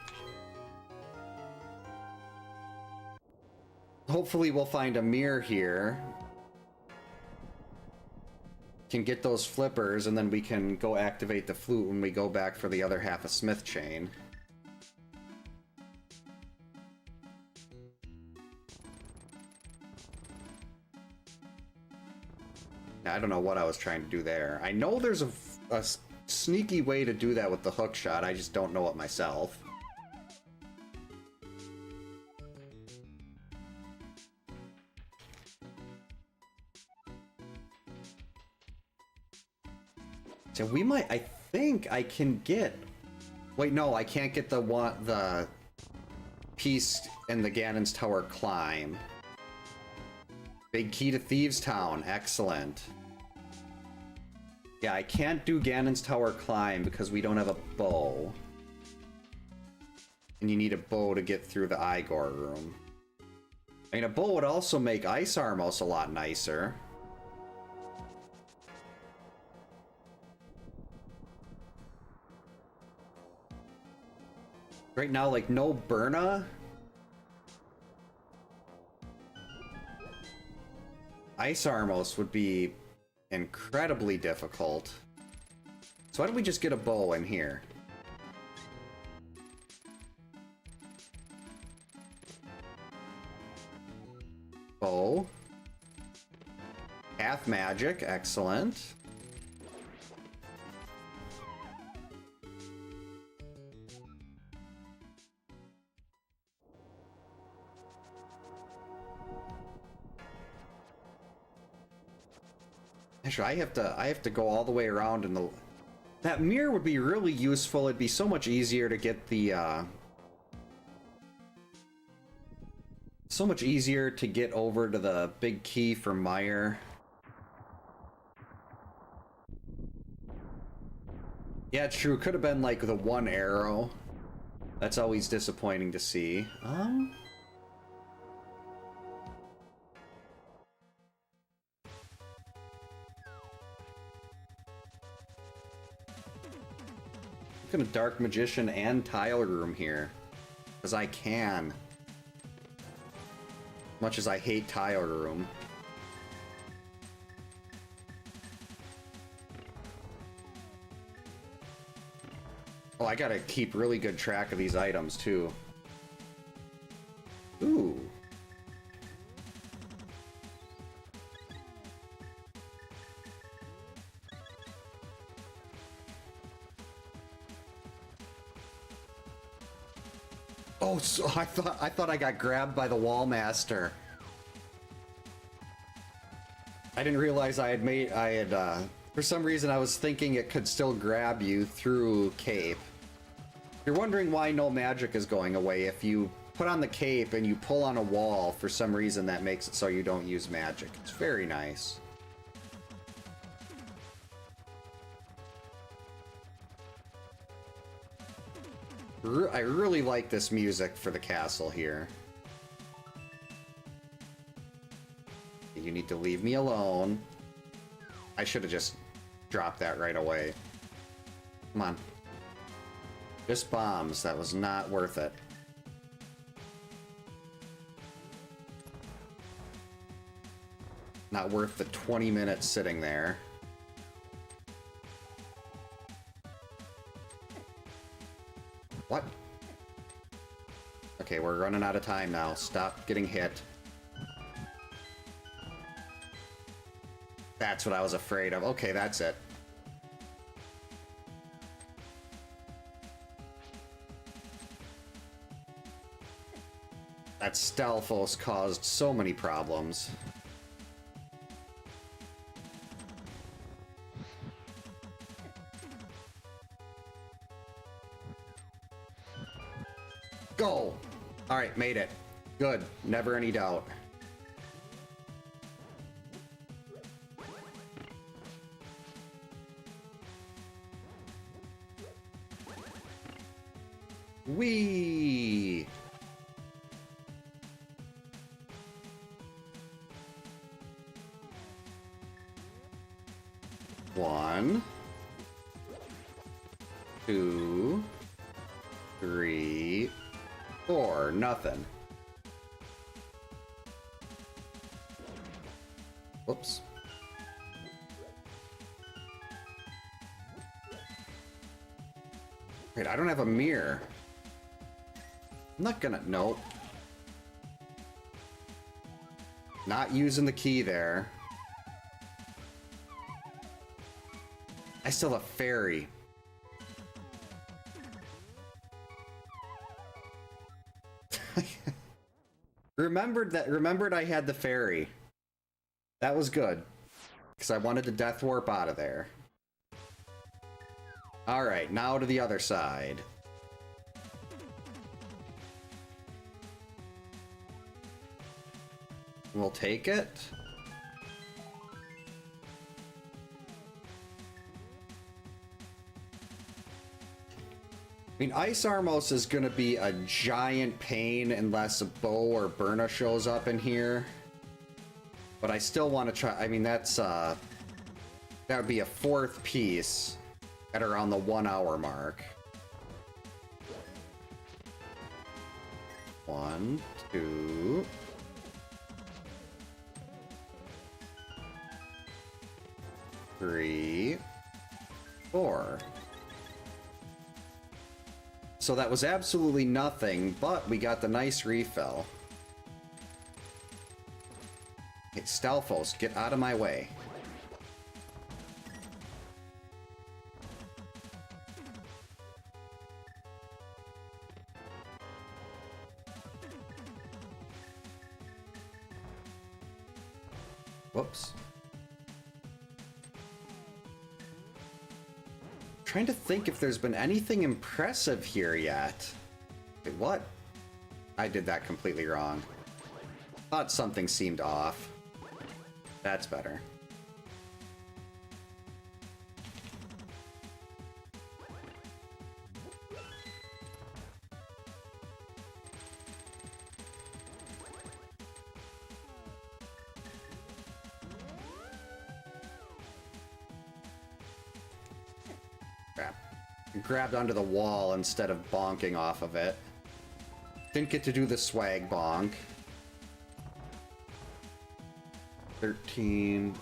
hopefully we'll find a mirror here. Can get those flippers, and then we can go activate the flute when we go back for the other half of Smith Chain. I don't know what I was trying to do there. I know there's a sneaky way to do that with the hook shot, I just don't know it myself. So we might, I think I can get... wait, no, I can't get the piece in the Ganon's Tower climb. Big key to Thieves Town, excellent. Yeah, I can't do Ganon's Tower climb because we don't have a bow. And you need a bow to get through the Igor room. I mean, a bow would also make Ice Armos a lot nicer. Right now, like, no Burna. Ice Armos would be incredibly difficult. So why don't we just get a bow in here? Bow. Half magic, excellent. Actually, I have to go all the way around in the... that mirror would be really useful. It'd be so much easier to get the, so much easier to get over to the big key for Meyer. Yeah, true. Could have been like the one arrow. That's always disappointing to see. I'm gonna Dark Magician and Tile Room here. Because I can. Much as I hate Tile Room. Oh, I gotta keep really good track of these items, too. Ooh. Oh, so I thought I got grabbed by the wall master. I didn't realize for some reason I was thinking it could still grab you through cape. You're wondering why no magic is going away. If you put on the cape and you pull on a wall, for some reason that makes it so you don't use magic. It's very nice. I really like this music for the castle here. You need to leave me alone. I should have just dropped that right away. Come on. Just bombs. That was not worth it. Not worth the 20 minutes sitting there. What? Okay, we're running out of time now. Stop getting hit. That's what I was afraid of. Okay, that's it. That Stalfos caused so many problems. Go! Alright, made it. Good. Never any doubt. Whee! One, two, three, four. Nothing. Whoops. Wait, I don't have a mirror. I'm not gonna... Nope. Not using the key there. I still have a fairy. Remembered I had the fairy. That was good. Because I wanted to death warp out of there. Alright, now to the other side. We'll take it. I mean, Ice Armos is gonna be a giant pain unless a Bo or Berna shows up in here. But I still want to try. I mean, that would be a fourth piece at around the 1 hour mark. 1, 2. 3, 4. So that was absolutely nothing, but we got the nice refill. Hey, Stalfos, get out of my way. Whoops. Trying to think if there's been anything impressive here yet. Wait, what? I did that completely wrong. Thought something seemed off. That's better. Crap. Grabbed onto the wall instead of bonking off of it. Didn't get to do the swag bonk. 13.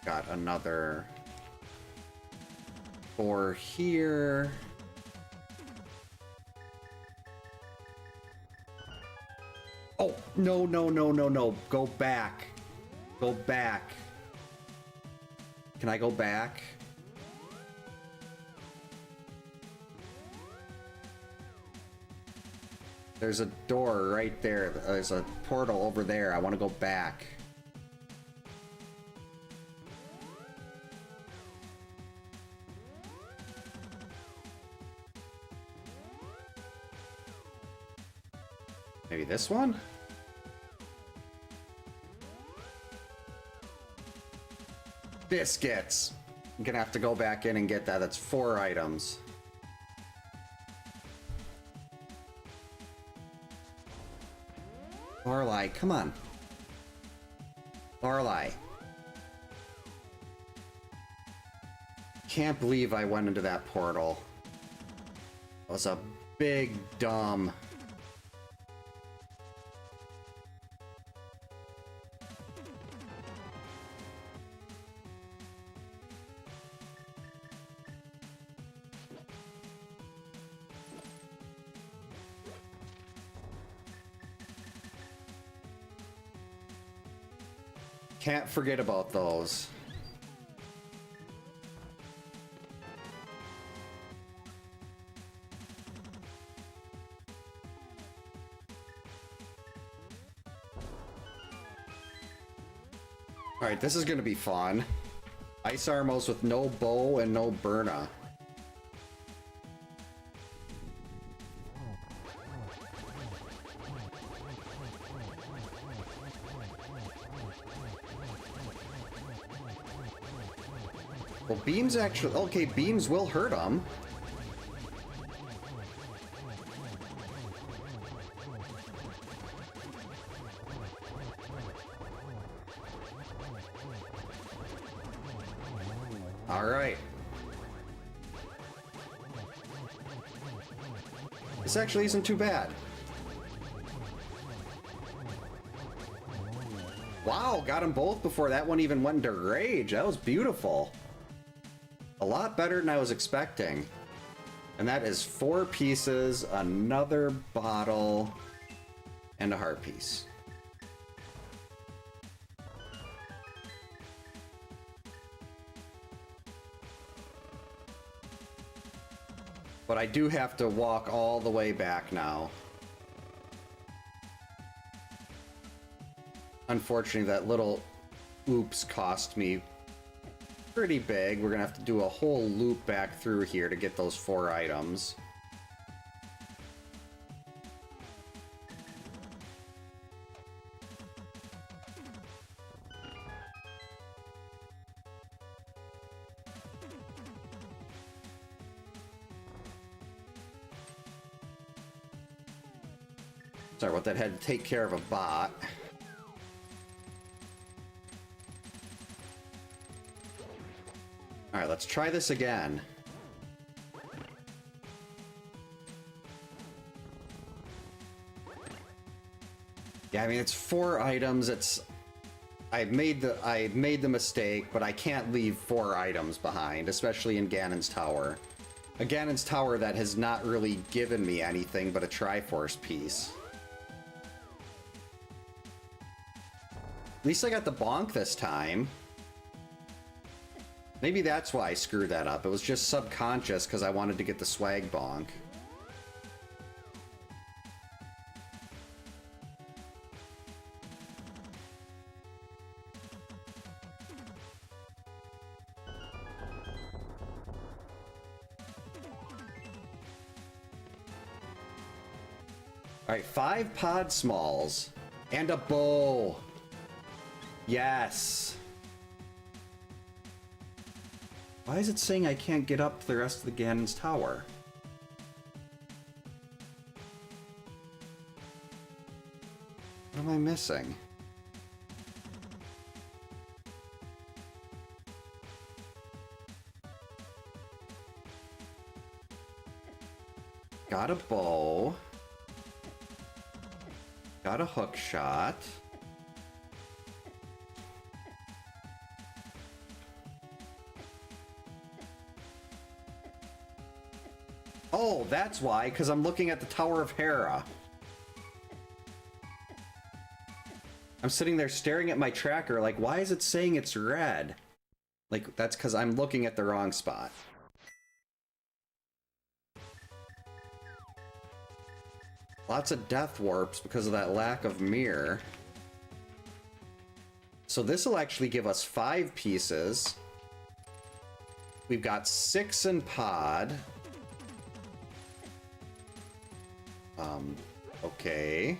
Got another 4 here. Oh, no, no, no, no, no. Go back. Go back. Can I go back? There's a door right there. There's a portal over there. I want to go back. Maybe this one? Biscuits! I'm gonna have to go back in and get that. That's 4 items. Lorelei, come on. Lorelei. Can't believe I went into that portal. That was a big dumb. Can't forget about those. Alright, this is gonna be fun. Ice Armos with no bow and no Burna. Well, beams actually... Okay, beams will hurt them. Alright. This actually isn't too bad. Wow, got them both before that one even went into rage. That was beautiful. A lot better than I was expecting. And that is 4 pieces, another bottle, and a heart piece. But I do have to walk all the way back now. Unfortunately, that little oops cost me pretty big. We're gonna have to do a whole loop back through here to get those 4 items. Sorry about that, had to take care of a bot. Alright, let's try this again. Yeah, I mean, it's 4 items. It's... I made the mistake, but I can't leave 4 items behind, especially in Ganon's Tower. A Ganon's Tower that has not really given me anything but a Triforce piece. At least I got the bonk this time. Maybe that's why I screwed that up. It was just subconscious because I wanted to get the swag bonk. Alright, 5 pod smalls. And a bow. Yes. Why is it saying I can't get up to the rest of the Ganon's Tower? What am I missing? Got a bow. Got a hook shot. Oh, that's why, because I'm looking at the Tower of Hera. I'm sitting there staring at my tracker like, why is it saying it's red? Like, that's because I'm looking at the wrong spot. Lots of death warps because of that lack of mirror. So this will actually give us 5 pieces. We've got 6 in pod. Okay.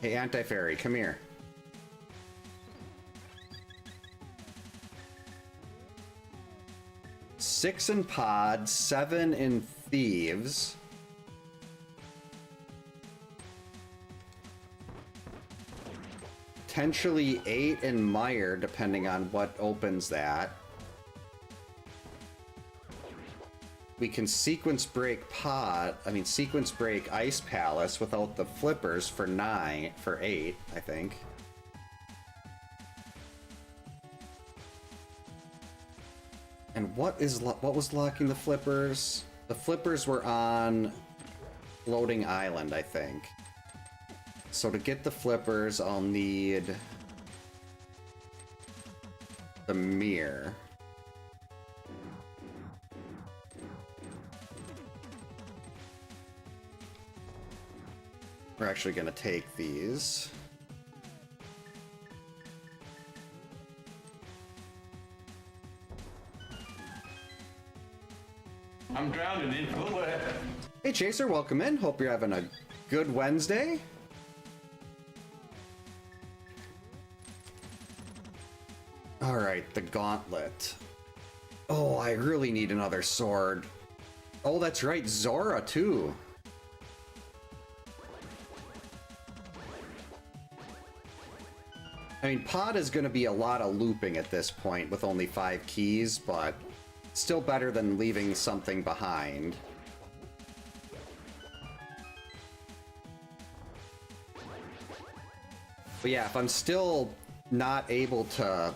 Hey, Anti-Fairy, come here. Six in pod, 7 in thieves. Potentially 8 in mire, depending on what opens that. We can sequence break sequence break Ice Palace without the flippers for 8, I think. And what was locking the flippers? The flippers were on Floating Island, I think. So to get the flippers, I'll need the mirror. We're actually going to take these. I'm drowning in fluid. Hey Chaser, welcome in. Hope you're having a good Wednesday. Alright, the gauntlet. Oh, I really need another sword. Oh, that's right, Zora too. I mean, pod is going to be a lot of looping at this point with only 5 keys, but still better than leaving something behind. But yeah, if I'm still not able to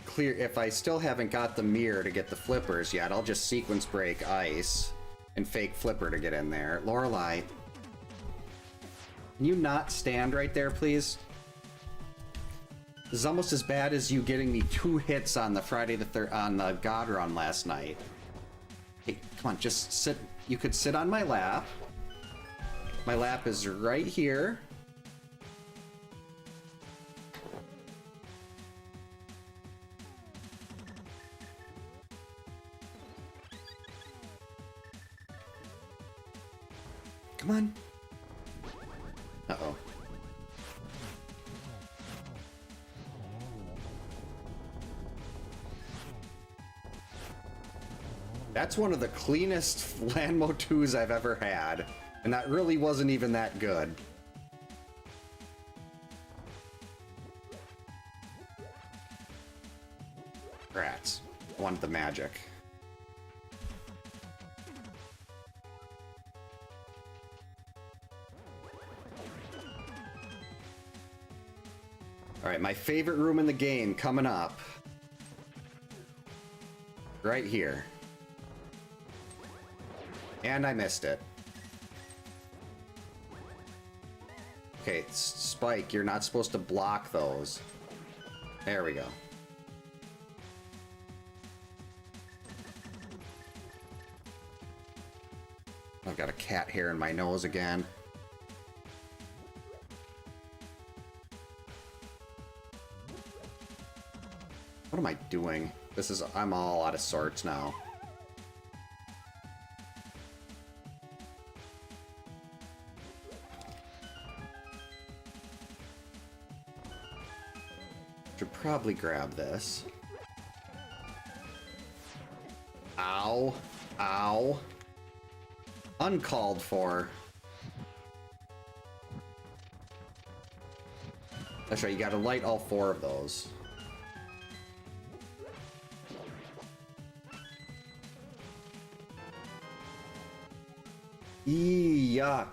clear, if I still haven't got the mirror to get the flippers yet, I'll just sequence break ice and fake flipper to get in there. Lorelei, can you not stand right there, please? This is almost as bad as you getting me 2 hits on the on the God run last night. Hey, come on, just sit. You could sit on my lap. My lap is right here. Come on. Uh-oh. That's one of the cleanest Landmo 2s I've ever had, and that really wasn't even that good. Rats. I wanted the magic. Alright, my favorite room in the game coming up. Right here. And I missed it. Okay, Spike, you're not supposed to block those. There we go. I've got a cat hair in my nose again. What am I doing? I'm all out of sorts now. Should probably grab this. Ow. Ow. Uncalled for. That's right, you gotta light all 4 of those. Yuck.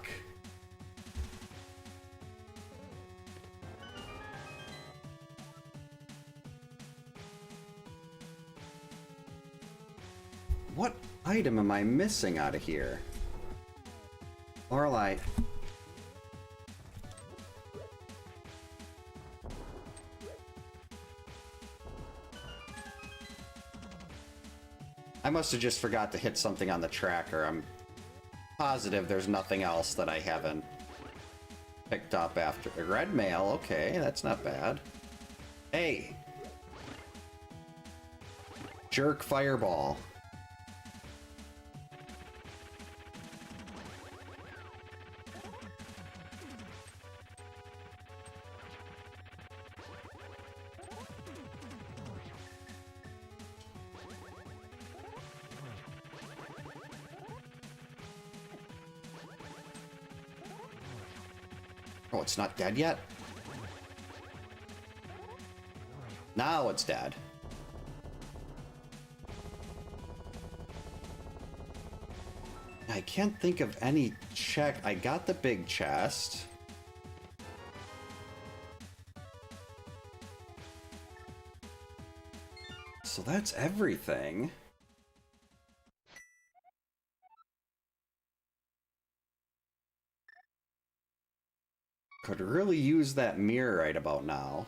What item am I missing out of here? Lorelei. I must have just forgot to hit something on the tracker. I'm positive there's nothing else that I haven't picked up after. Red mail, okay, that's not bad. Hey! Jerk fireball. Oh, it's not dead yet? Now it's dead. I can't think of any check. I got the big chest. So that's everything. Could really use that mirror right about now.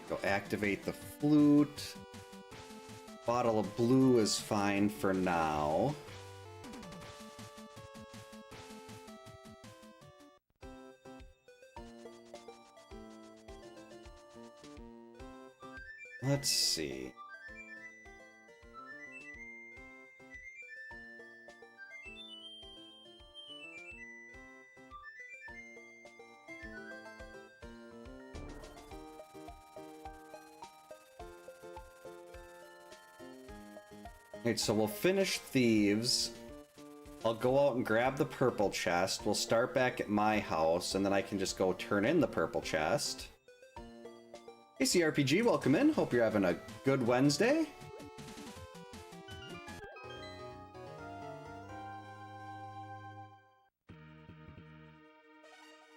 Go activate the flute. Bottle of blue is fine for now. Let's see. Alright, so we'll finish Thieves. I'll go out and grab the purple chest. We'll start back at my house, and then I can just go turn in the purple chest. Hey, CRPG, welcome in. Hope you're having a good Wednesday.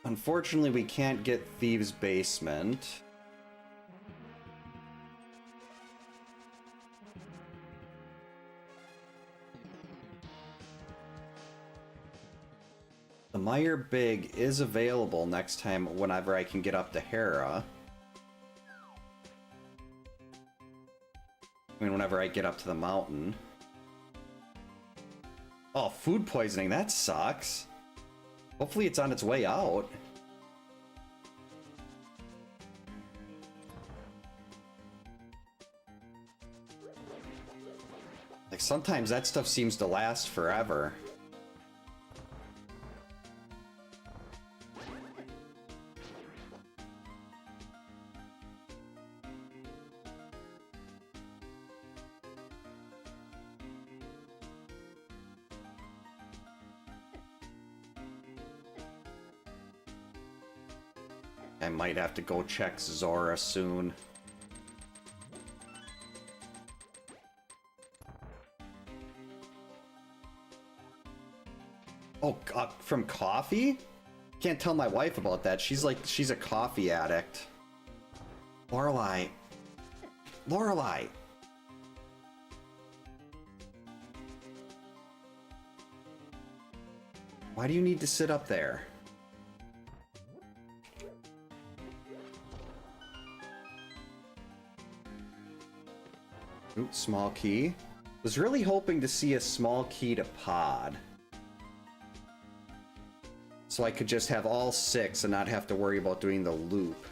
Unfortunately, we can't get Thieves' Basement. The Meyer Big is available next time whenever I can get up to Hera. I mean, whenever I get up to the mountain. Oh, food poisoning, that sucks. Hopefully it's on its way out. Like, sometimes that stuff seems to last forever. I might have to go check Zora soon. Oh, from coffee? Can't tell my wife about that. She's a coffee addict. Lorelei. Lorelei. Why do you need to sit up there? Ooh, small key. Was really hoping to see a small key to pod. So I could just have all 6 and not have to worry about doing the loop.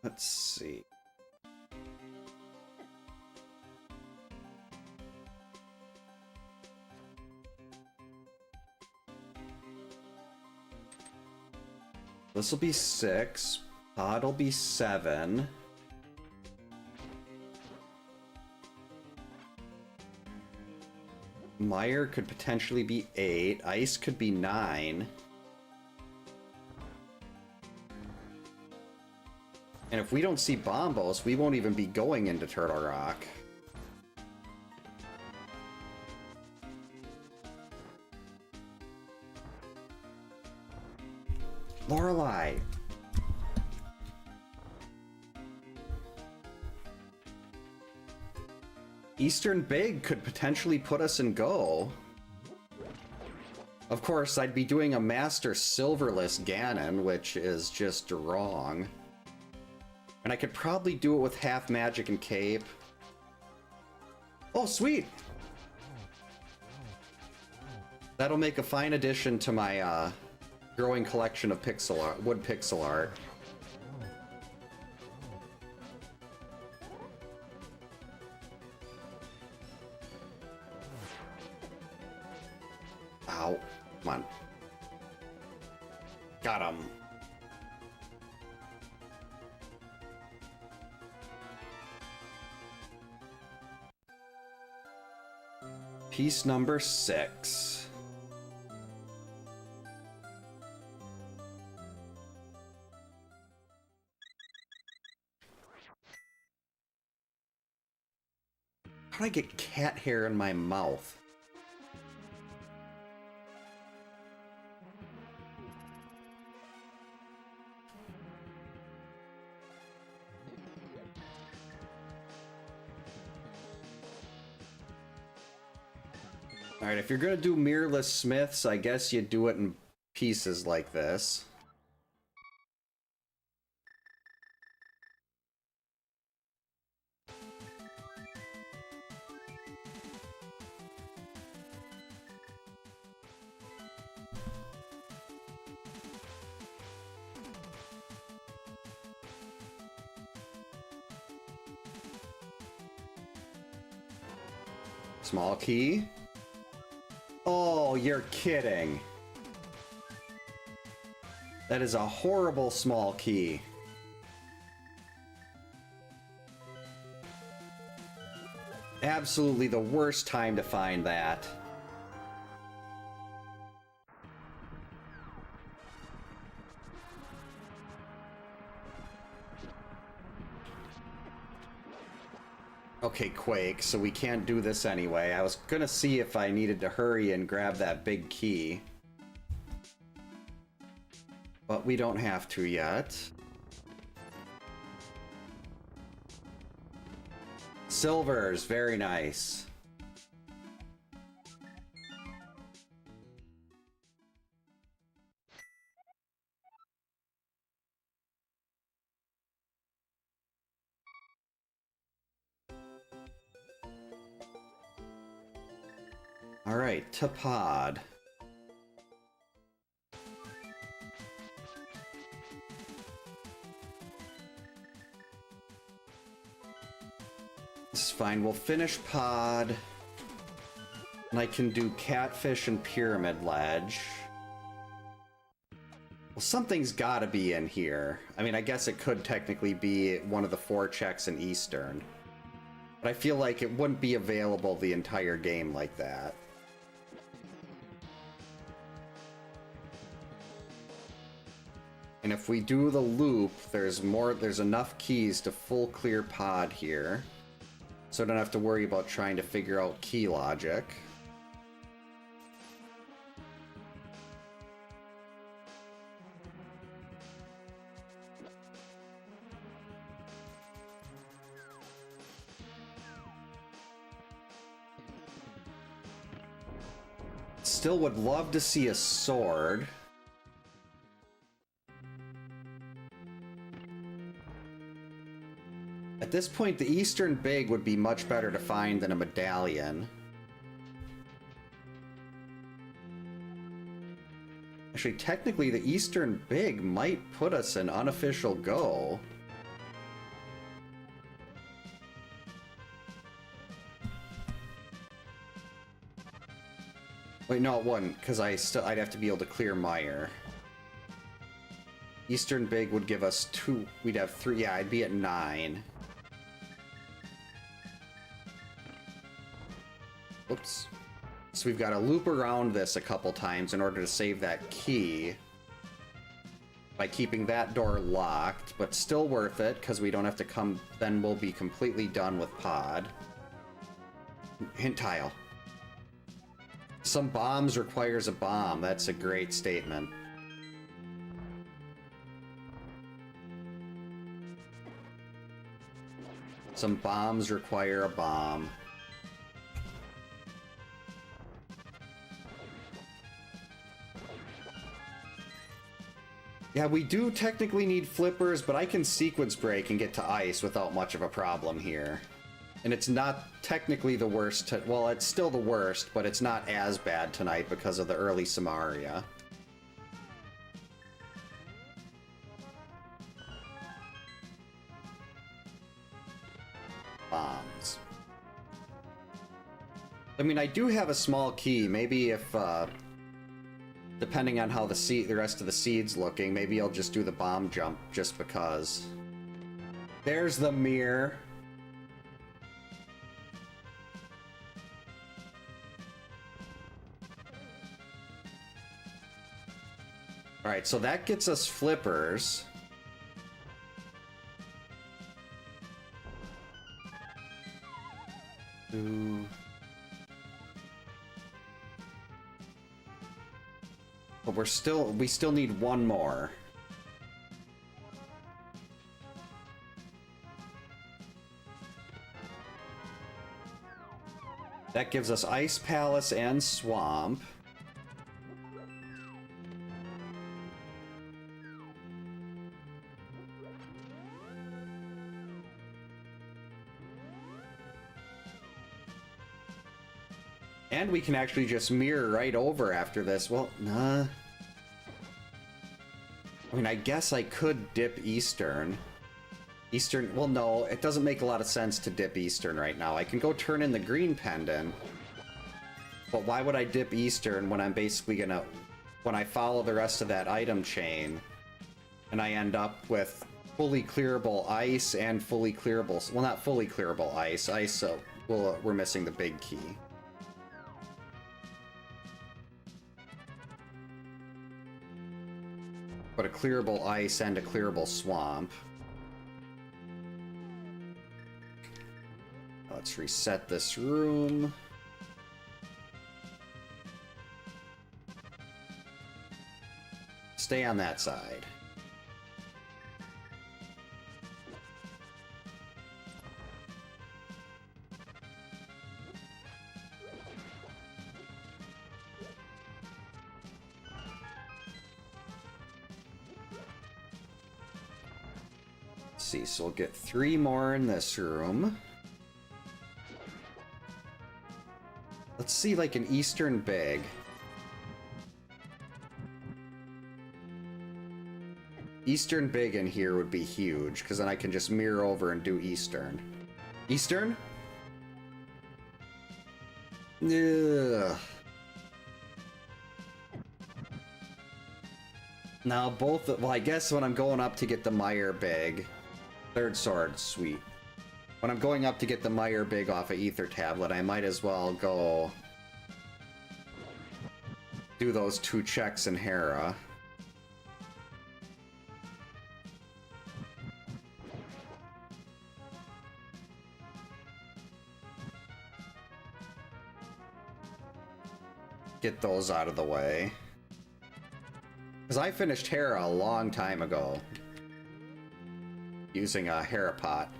Let's see. This will be 6. Pod will be 7. Meyer could potentially be 8. Ice could be 9. And if we don't see Bombos, we won't even be going into Turtle Rock. Lorelei! Eastern Big could potentially put us in go. Of course, I'd be doing a Master Silverless Ganon, which is just wrong. And I could probably do it with half Magic and Cape. Oh, sweet! That'll make a fine addition to my growing collection of pixel art, wood pixel art. Ow. Come on. Got him. Piece number 6. How do I get cat hair in my mouth? Alright, if you're gonna do mirrorless smiths, I guess you do it in pieces like this. Small key. Oh, you're kidding. That is a horrible small key. Absolutely the worst time to find that. Okay, Quake, so we can't do this anyway. I was gonna see if I needed to hurry and grab that big key. But we don't have to yet. Silvers, very nice. Alright, to pod. This is fine, we'll finish pod. And I can do catfish and pyramid ledge. Well, something's gotta be in here. I mean, I guess it could technically be one of the 4 checks in Eastern. But I feel like it wouldn't be available the entire game like that. And if we do the loop, there's enough keys to full clear pod here. So I don't have to worry about trying to figure out key logic. Still would love to see a sword. At this point, the Eastern Big would be much better to find than a medallion. Actually, technically, the Eastern Big might put us in unofficial go. Wait, no, it wouldn't, because I'd have to be able to clear Mire. Eastern Big would give us 2. We'd have 3. Yeah, I'd be at 9. Oops. So we've got to loop around this a couple times in order to save that key. by keeping that door locked, but still worth it because we don't have to come. Then we'll be completely done with pod. Hint tile. Some bombs requires a bomb. That's a great statement. Some bombs require a bomb. Yeah, we do technically need flippers, but I can sequence break and get to ice without much of a problem here. And it's not technically the worst. Well, it's still the worst, but it's not as bad tonight because of the early Samaria. Bombs. I mean, I do have a small key. Maybe if, depending on how the rest of the seed's looking, maybe I'll just do the bomb jump just because. There's the mirror. Alright, so that gets us flippers. Ooh. But we still need one more. That gives us Ice Palace and Swamp. And we can actually just mirror right over after this. Well, nah. I mean, I guess I could dip Eastern. Eastern, well, no, it doesn't make a lot of sense to dip Eastern right now. I can go turn in the green pendant. But why would I dip Eastern when I'm basically gonna... When I follow the rest of that item chain, and I end up with fully clearable ice and fully clearable... Well, not fully clearable ice. Ice, so we're missing the big key. But a clearable ice and a clearable swamp. Let's reset this room. Stay on that side. See, so we'll get 3 more in this room. Let's see, like an Eastern big. Eastern big in here would be huge, because then I can just mirror over and do Eastern. Eastern? Ugh. Now both, well, I guess when I'm going up to get the Meyer big, third sword, sweet. When I'm going up to get the Meyer big off of Ether Tablet, I might as well go do those 2 checks in Hera. Get those out of the way. Because I finished Hera a long time ago. Using a Hera pot.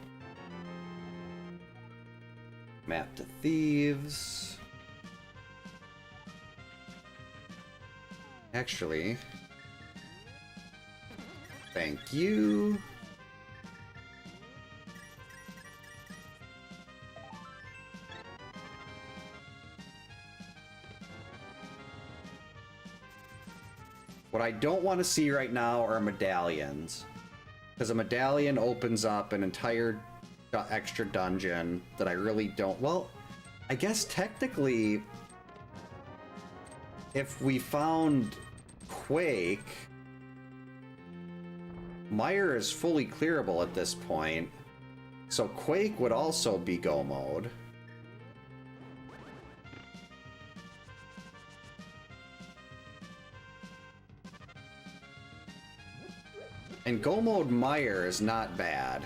Map to Thieves. Actually. Thank you. What I don't want to see right now are medallions. Because a medallion opens up an entire extra dungeon that I really don't... Well, I guess technically, if we found Quake, Meyer is fully clearable at this point, so Quake would also be go mode. And Go Mode Meyer is not bad.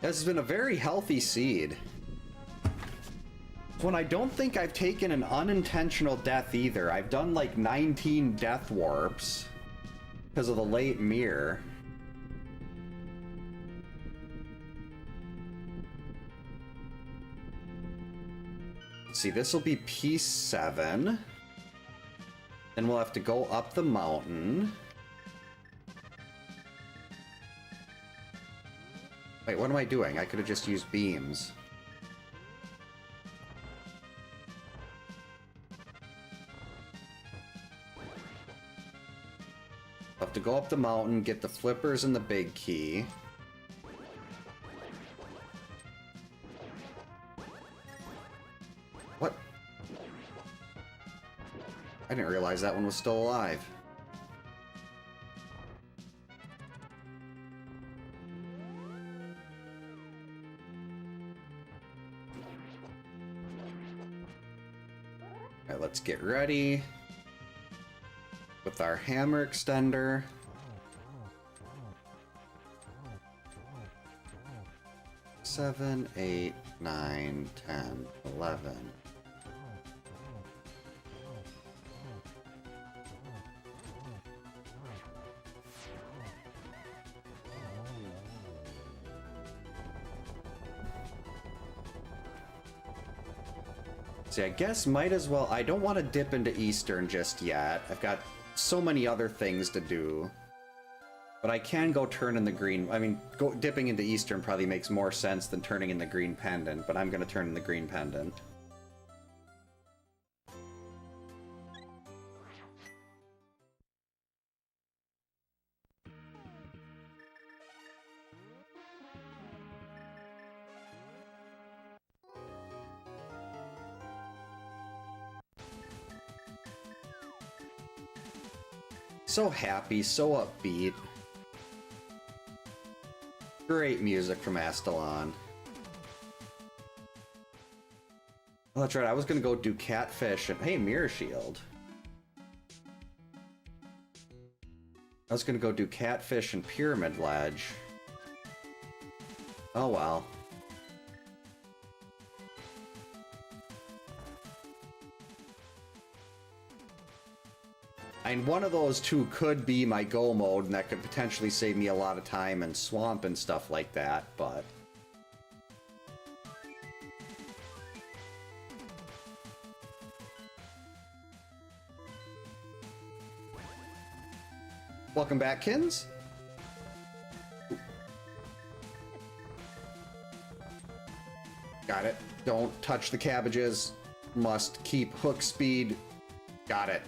This has been a very healthy seed. When I don't think I've taken an unintentional death either. I've done like 19 death warps because of the late mirror. Let's see, this will be P7. Then we'll have to go up the mountain. Wait, what am I doing? I could have just used beams. I'll have to go up the mountain, get the flippers and the big key. What? I didn't realize that one was still alive. Alright, let's get ready with our hammer extender. Seven, 8, 9, 10, 11. See, I guess might as well. I don't want to dip into Eastern just yet. I've got so many other things to do. But I can go turn in the green. I mean, dipping into Eastern probably makes more sense than turning in the green pendant, but I'm going to turn in the green pendant. So happy, so upbeat. Great music from Astalon. Oh, that's right, I was gonna go do Catfish and... Hey, Mirror Shield. I was gonna go do Catfish and Pyramid Ledge. Oh well. And one of those two could be my go mode, and that could potentially save me a lot of time in swamp and stuff like that, but... Welcome back, Kins. Got it. Don't touch the cabbages. Must keep hook speed. Got it.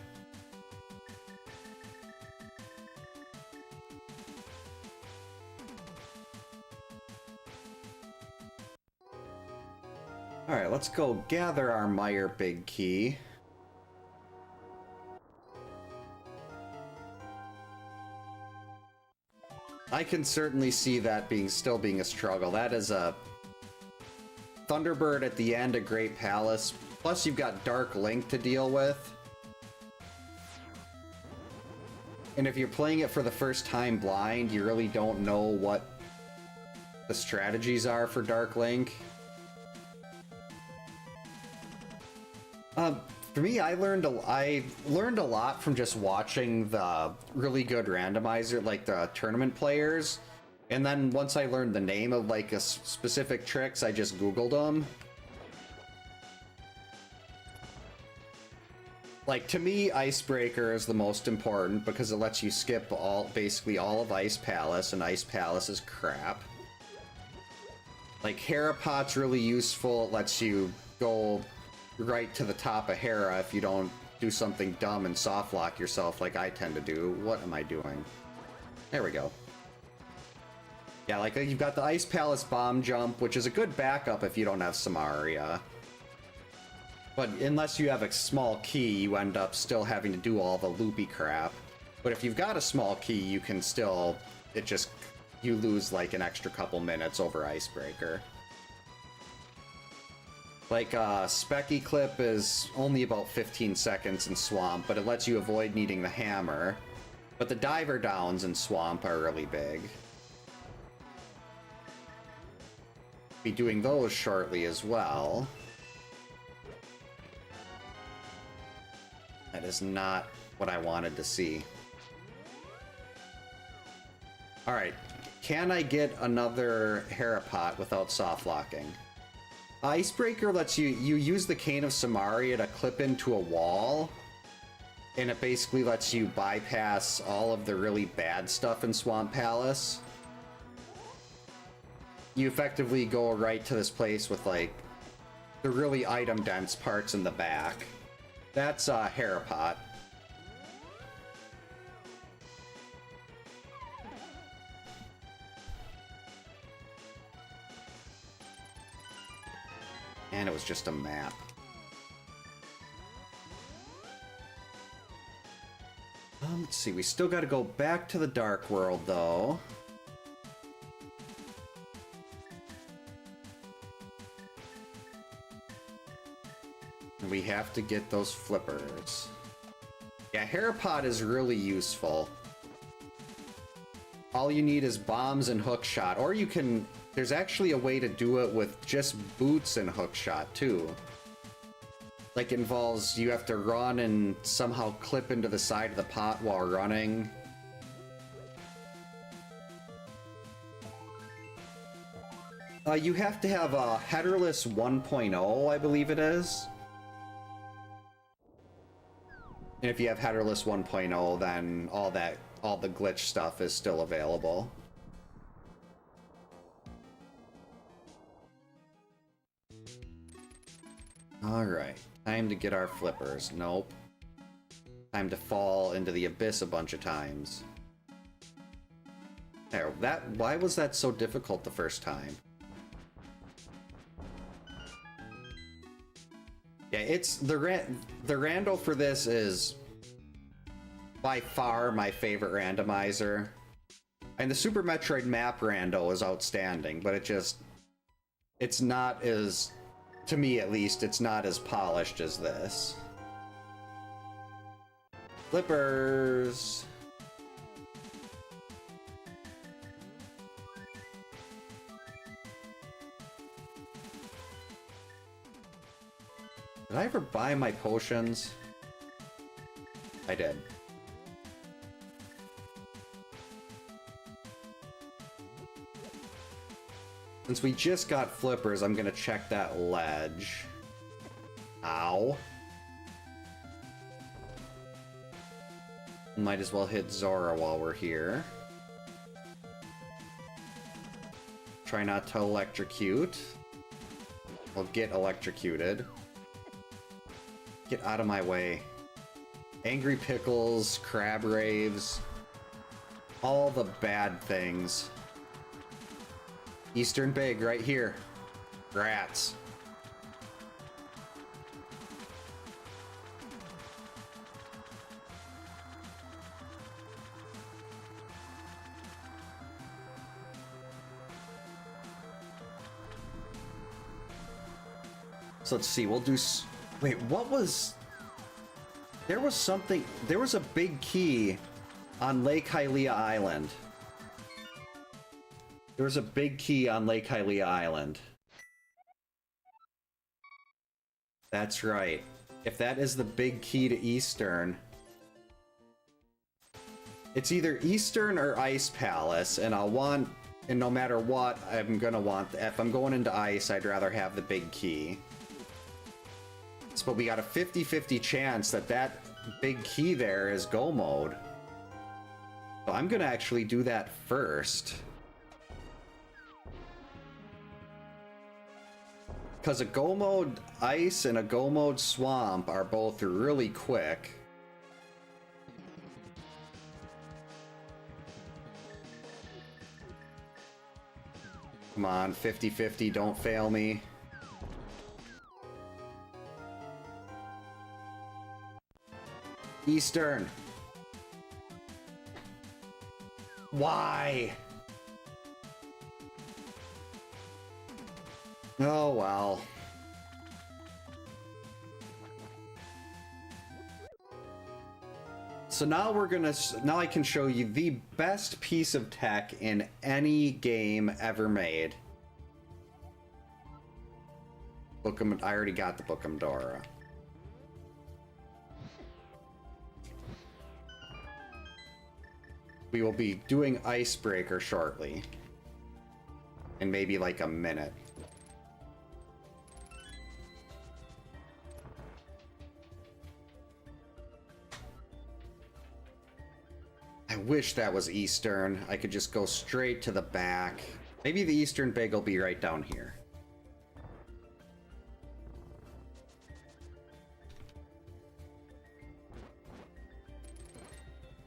Alright, let's go gather our Meyer big key. I can certainly see that still being a struggle. That is a Thunderbird at the end of Great Palace. Plus you've got Dark Link to deal with. And if you're playing it for the first time blind, you really don't know what the strategies are for Dark Link. For me, I learned a lot from just watching the really good randomizer, like the tournament players. And then once I learned the name of like a specific tricks, I just Googled them. Like, to me, Icebreaker is the most important because it lets you skip basically all of Ice Palace, and Ice Palace is crap. Like, Harapot's really useful. It lets you go right to the top of Hera if you don't do something dumb and soft lock yourself like I tend to do. What am I doing? There we go. Yeah, like, you've got the Ice Palace bomb jump, which is a good backup if you don't have Samaria. But unless you have a small key, you end up still having to do all the loopy crap. But if you've got a small key, you can still... It just you lose like an extra couple minutes over Icebreaker. Like, Specky Clip is only about 15 seconds in Swamp, but it lets you avoid needing the hammer. But the diver downs in Swamp are really big. Be doing those shortly as well. That is not what I wanted to see. Alright, can I get another Harapot without soft locking? Icebreaker lets you use the Cane of Samaria to clip into a wall, and it basically lets you bypass all of the really bad stuff in Swamp Palace. You effectively go right to this place with, like, the really item-dense parts in the back. That's Harapot. And it was just a map. Let's see, we still gotta go back to the Dark World, though. And we have to get those flippers. Yeah, Harapot is really useful. All you need is bombs and hookshot, or you can... There's actually a way to do it with just boots and hookshot, too. Like, it involves you have to run and somehow clip into the side of the pot while running. You have to have a headerless 1.0, I believe it is. And if you have headerless 1.0, then all the glitch stuff is still available. Alright, time to get our flippers. Nope. Time to fall into the abyss a bunch of times. There, why was that so difficult the first time? Yeah, it's the Rando for this is by far my favorite randomizer. And the Super Metroid map Rando is outstanding, but it's not as, to me at least, it's not as polished as this. Flippers. Did I ever buy my potions? I did. Since we just got flippers, I'm gonna check that ledge. Ow. Might as well hit Zora while we're here. Try not to electrocute. We'll get electrocuted. Get out of my way. Angry Pickles, Crab Raves. All the bad things. Eastern Big, right here. Rats. So let's see, we'll do... Wait, what was... There was something... There was a big key on Lake Hylia Island. There was a big key on Lake Hylia Island. That's right. If that is the big key to Eastern... It's either Eastern or Ice Palace, and I'll want... And no matter what, I'm gonna want... If I'm going into Ice, I'd rather have the big key. But we got a 50-50 chance that that big key there is Go Mode. So I'm gonna actually do that first. Because a Go Mode Ice and a Go Mode Swamp are both really quick. Come on, 50-50, don't fail me. Eastern. Why? Oh, well. So now now I can show you the best piece of tech in any game ever made. I already got the Book of Dora. We will be doing Icebreaker shortly. In maybe like a minute. I wish that was Eastern. I could just go straight to the back. Maybe the Eastern Big will be right down here.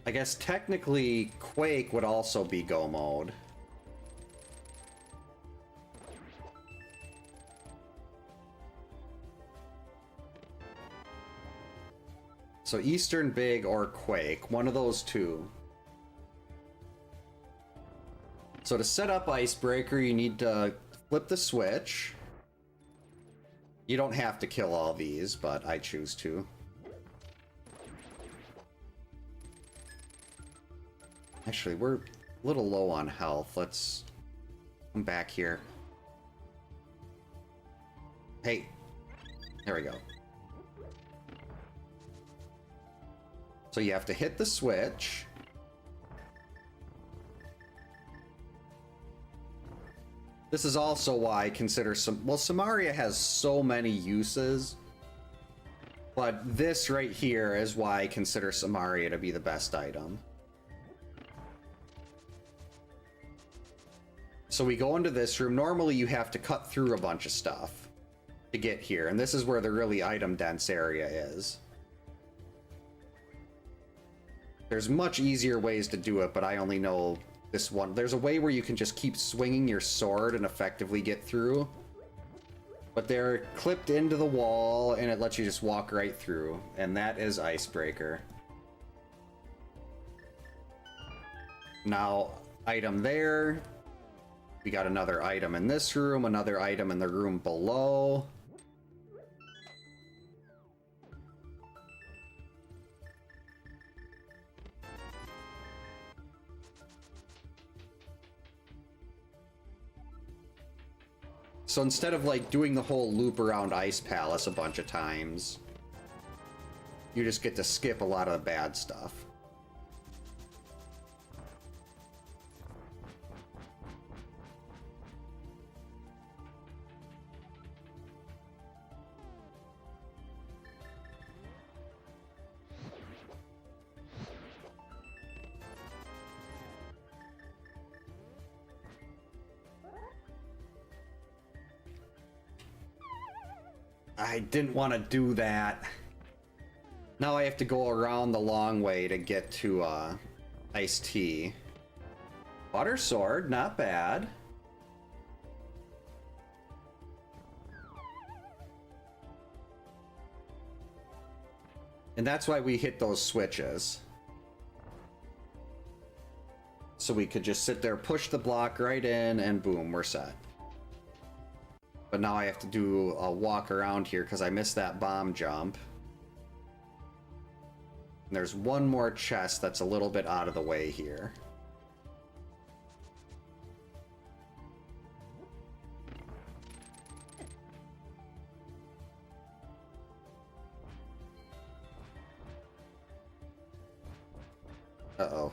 I guess technically Quake would also be go mode. So Eastern Big or Quake, one of those two. So to set up Icebreaker, you need to flip the switch. You don't have to kill all these, but I choose to. Actually, we're a little low on health. Let's come back here. Hey, there we go. So you have to hit the switch. This is also why I consider well, Samaria has so many uses, but this right here is why I consider Samaria to be the best item. So we go into this room. Normally you have to cut through a bunch of stuff to get here, and this is where the really item dense area is. There's much easier ways to do it, but I only know this one. There's a way where you can just keep swinging your sword and effectively get through. But they're clipped into the wall, and it lets you just walk right through. And that is Icebreaker. Now, item there. We got another item in this room, another item in the room below. So instead of like doing the whole loop around Ice Palace a bunch of times, you just get to skip a lot of the bad stuff. I didn't want to do that. Now I have to go around the long way to get to iced tea. Butter sword, not bad. And that's why we hit those switches. So we could just sit there, push the block right in, and boom, we're set. But now I have to do a walk around here because I missed that bomb jump. And there's one more chest that's a little bit out of the way here. Uh-oh.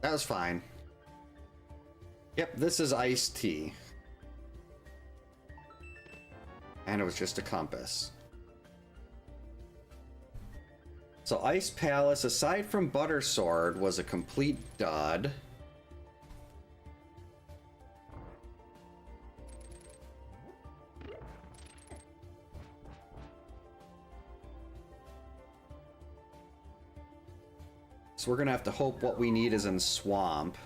That was fine. Yep, this is iced tea. And it was just a compass. So Ice Palace, aside from Butter Sword, was a complete dud. So we're gonna have to hope what we need is in Swamp.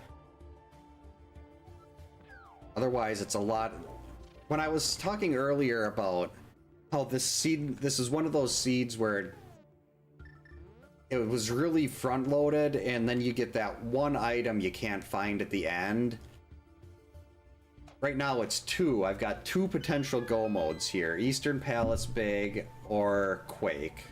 Otherwise, it's a lot. When I was talking earlier about how this is one of those seeds where it was really front loaded, and then you get that one item you can't find at the end. Right now it's 2. I've got 2 potential go modes here. Eastern Palace Big or Quake.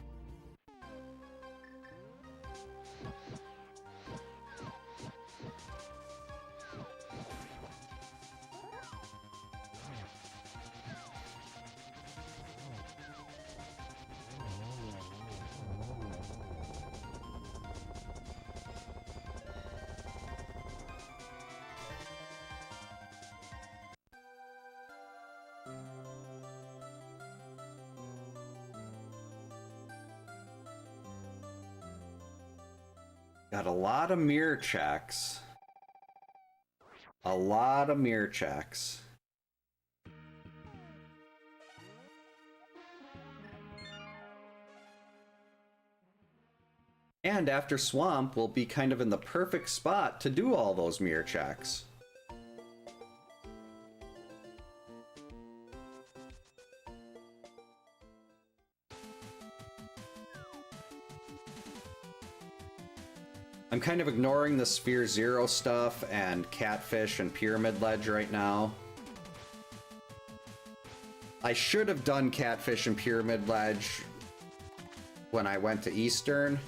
Got a lot of mirror checks. A lot of mirror checks. And after Swamp, we'll be kind of in the perfect spot to do all those mirror checks. I'm kind of ignoring the Sphere Zero stuff and Catfish and Pyramid Ledge right now. I should have done Catfish and Pyramid Ledge when I went to Eastern.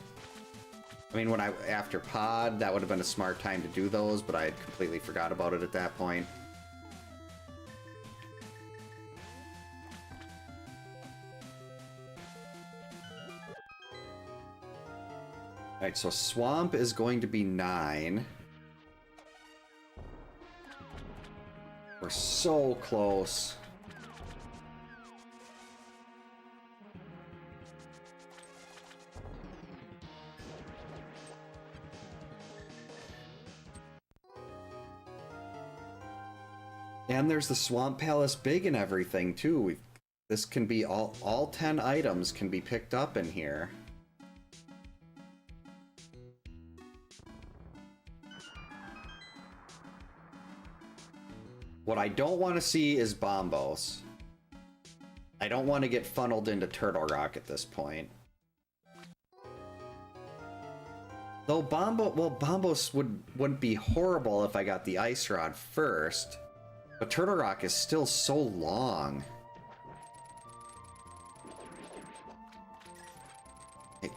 I mean, after Pod, that would have been a smart time to do those, but I had completely forgot about it at that point. Alright, so Swamp is going to be 9. We're so close. And there's the Swamp Palace Big and everything, too. This can be all 10 items can be picked up in here. What I don't want to see is Bombos. I don't want to get funneled into Turtle Rock at this point. Though Bombos wouldn't be horrible if I got the Ice Rod first. But Turtle Rock is still so long. Hey.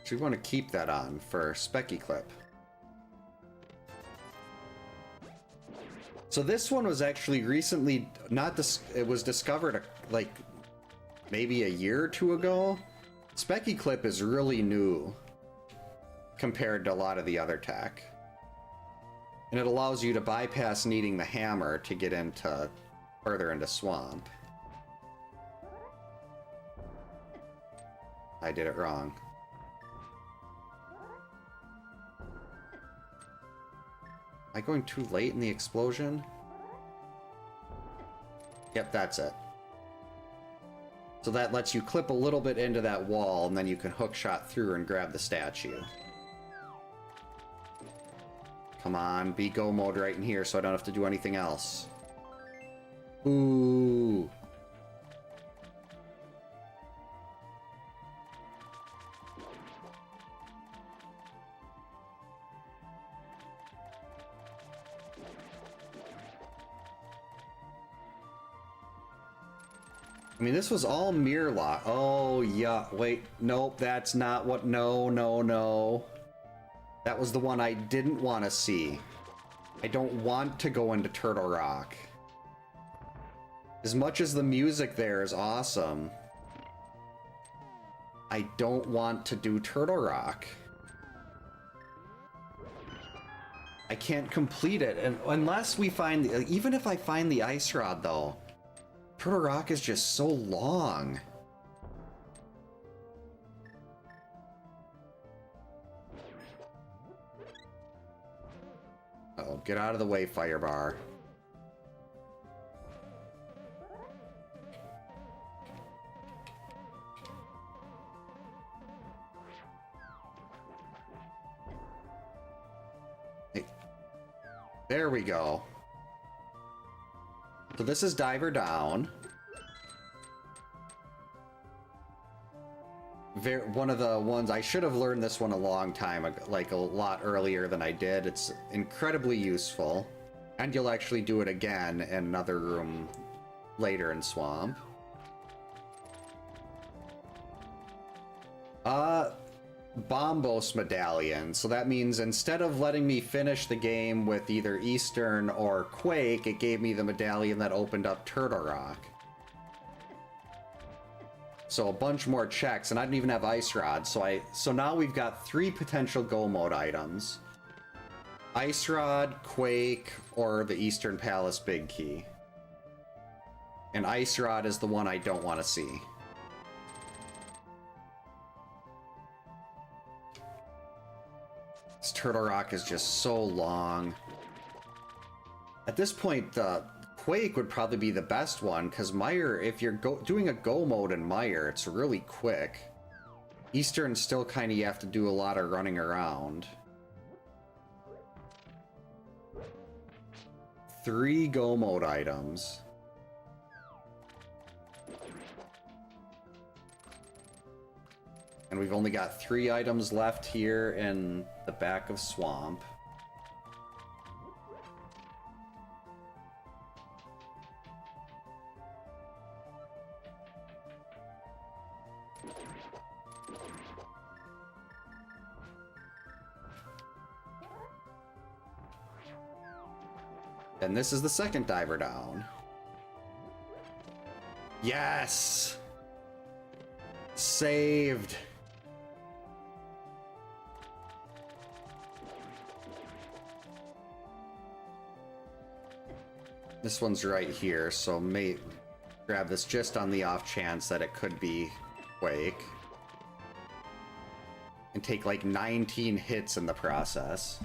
So we want to keep that on for Specky Clip. So this one was actually recently it was discovered like maybe a year or 2 ago. Specky Clip is really new compared to a lot of the other tech. And it allows you to bypass needing the hammer to get further into Swamp. I did it wrong. Am I going too late in the explosion? Yep, that's it. So that lets you clip a little bit into that wall, and then you can hook shot through and grab the statue. Come on, be go mode right in here so I don't have to do anything else. Ooh. I mean, this was all mirror lock. Oh, yeah. Wait, nope, that's not what... No. That was the one I didn't want to see. I don't want to go into Turtle Rock. As much as the music there is awesome, I don't want to do Turtle Rock. I can't complete it, and unless we find... Even if I find the Ice Rod, though... Turtle Rock is just so long. Oh, get out of the way, Firebar. Hey. There we go. So this is Diver Down. One of the ones, I should have learned this one a long time ago, like a lot earlier than I did. It's incredibly useful. And you'll actually do it again in another room later in Swamp. Bombos Medallion. So that means instead of letting me finish the game with either Eastern or Quake, it gave me the medallion that opened up Turtle Rock. So a bunch more checks, and I didn't even have Ice Rod, so now we've got 3 potential Go Mode items. Ice Rod, Quake, or the Eastern Palace Big Key. And Ice Rod is the one I don't want to see. This Turtle Rock is just so long. At this point, the Quake would probably be the best one, because Mire, if you're doing a Go Mode in Mire, it's really quick. Eastern still kind of you have to do a lot of running around. 3 Go Mode items. And we've only got 3 items left here in the back of Swamp. And this is the second Diver Down. Yes! Saved! This one's right here, so may grab this just on the off chance that it could be Quake. And take like 19 hits in the process.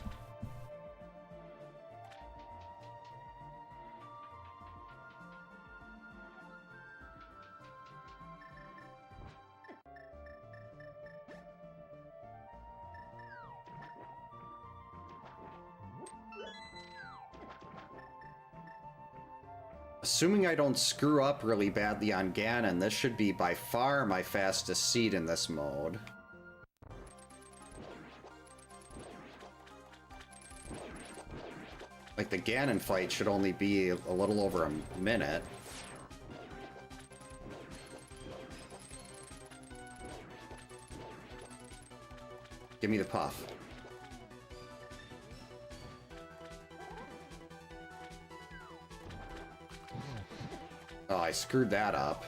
Assuming I don't screw up really badly on Ganon, this should be by far my fastest seed in this mode. Like, the Ganon fight should only be a little over a minute. Give me the puff. Oh, I screwed that up.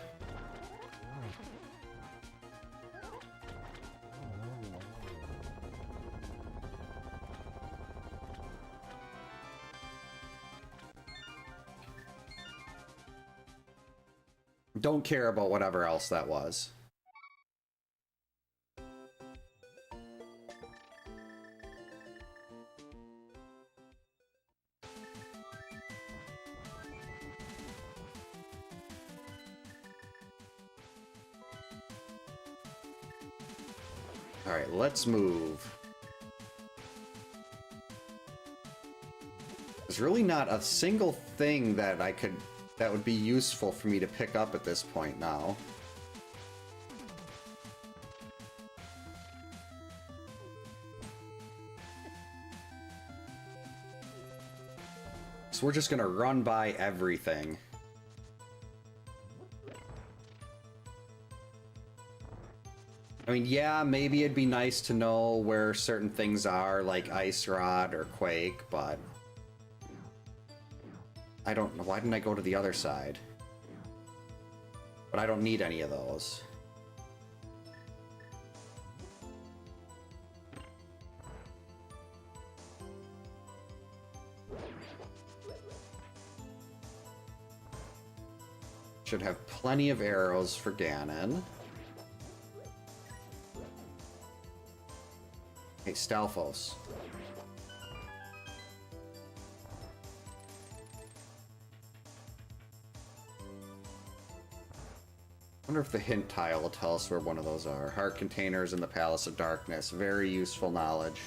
Don't care about whatever else that was. Alright, let's move. There's really not a single thing that that would be useful for me to pick up at this point now. So we're just gonna run by everything. I mean, yeah, maybe it'd be nice to know where certain things are, like Ice Rod or Quake, but I don't know. Why didn't I go to the other side? But I don't need any of those. Should have plenty of arrows for Ganon. Hey, Stalfos. I wonder if the hint tile will tell us where one of those are. Heart containers in the Palace of Darkness. Very useful knowledge.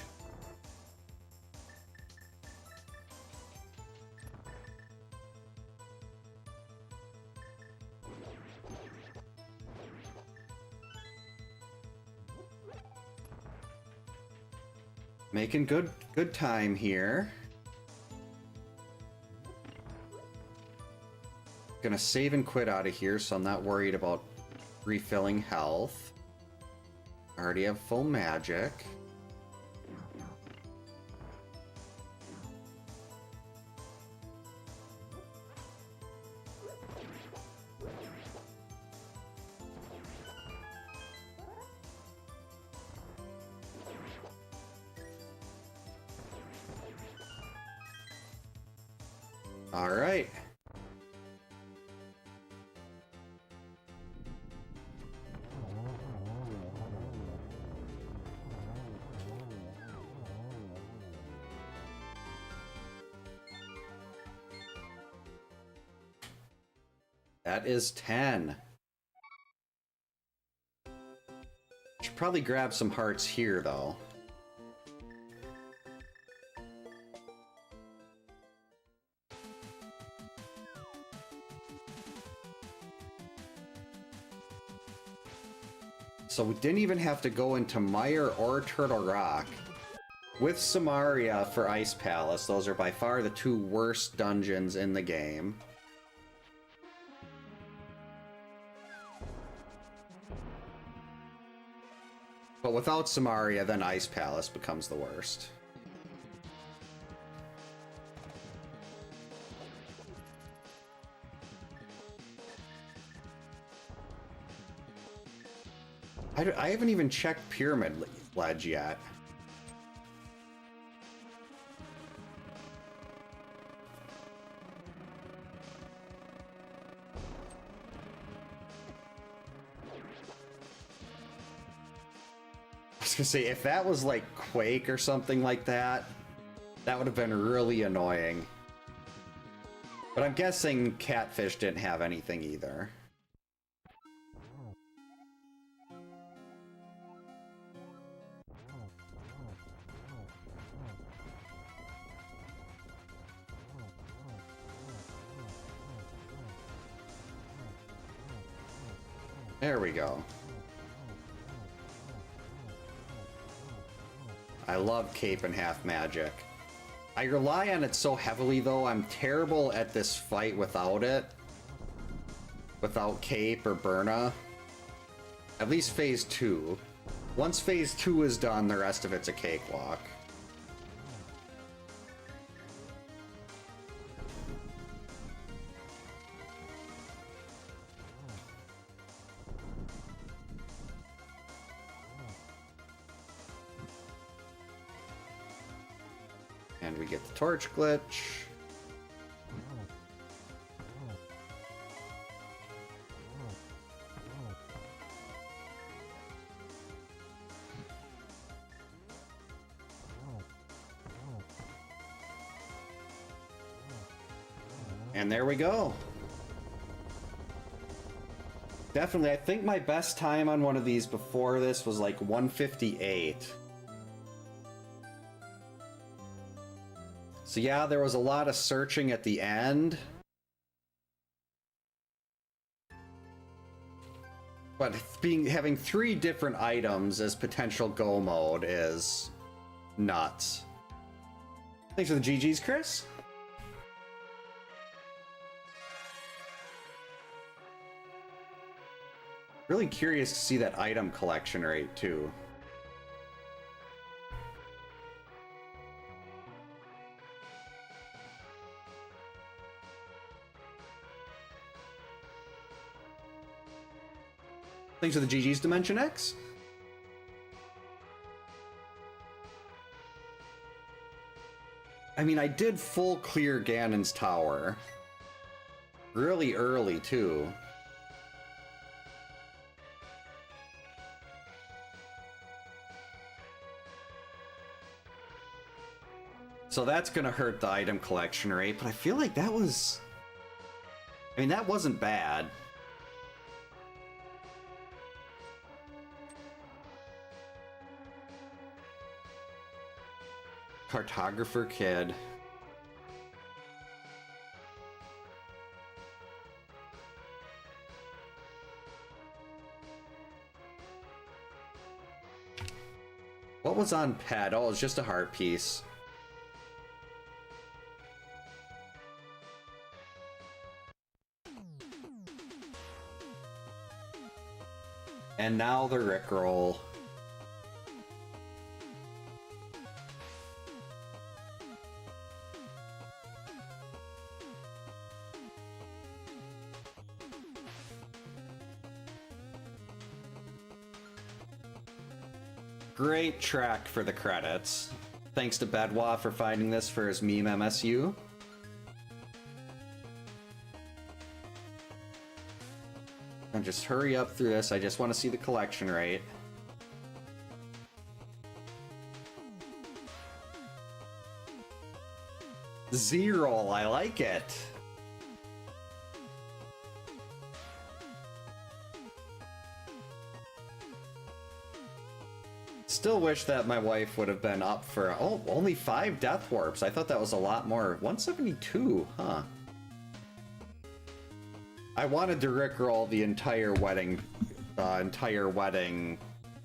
Making good time here. Gonna save and quit out of here, so I'm not worried about refilling health. I already have full magic. All right. That is 10. Should probably grab some hearts here, though. So we didn't even have to go into Mire or Turtle Rock. With Samaria for Ice Palace, those are by far the two worst dungeons in the game. But without Samaria, then Ice Palace becomes the worst. I haven't even checked Pyramid Ledge yet. I was gonna say, if that was like Quake or something like that, that would have been really annoying. But I'm guessing Catfish didn't have anything either. There we go. I love Cape and Half Magic. I rely on it so heavily, though. I'm terrible at this fight without it. Without Cape or Burna. At least Phase 2. Once Phase 2 is done, the rest of it's a cakewalk. And we get the torch glitch. And there we go. Definitely, I think my best time on one of these before this was like 158. So yeah, there was a lot of searching at the end. But having 3 different items as potential go mode is nuts. Thanks for the GGs, Chris. Really curious to see that item collection rate too. Thanks for the GG's, Dimension X. I mean, I did full clear Ganon's tower. Really early, too. So that's gonna hurt the item collection rate, but I feel like that was... I mean, that wasn't bad. Cartographer Kid. What was on pet? Oh, it was just a heart piece. And now the Rickroll. Great track for the credits. Thanks to Bedwa for finding this for his meme MSU. And just hurry up through this, I just want to see the collection rate. Zero, I like it. Still wish that my wife would have been up for, oh, only 5 death warps. I thought that was a lot more. 172, huh? I wanted to rickroll the entire wedding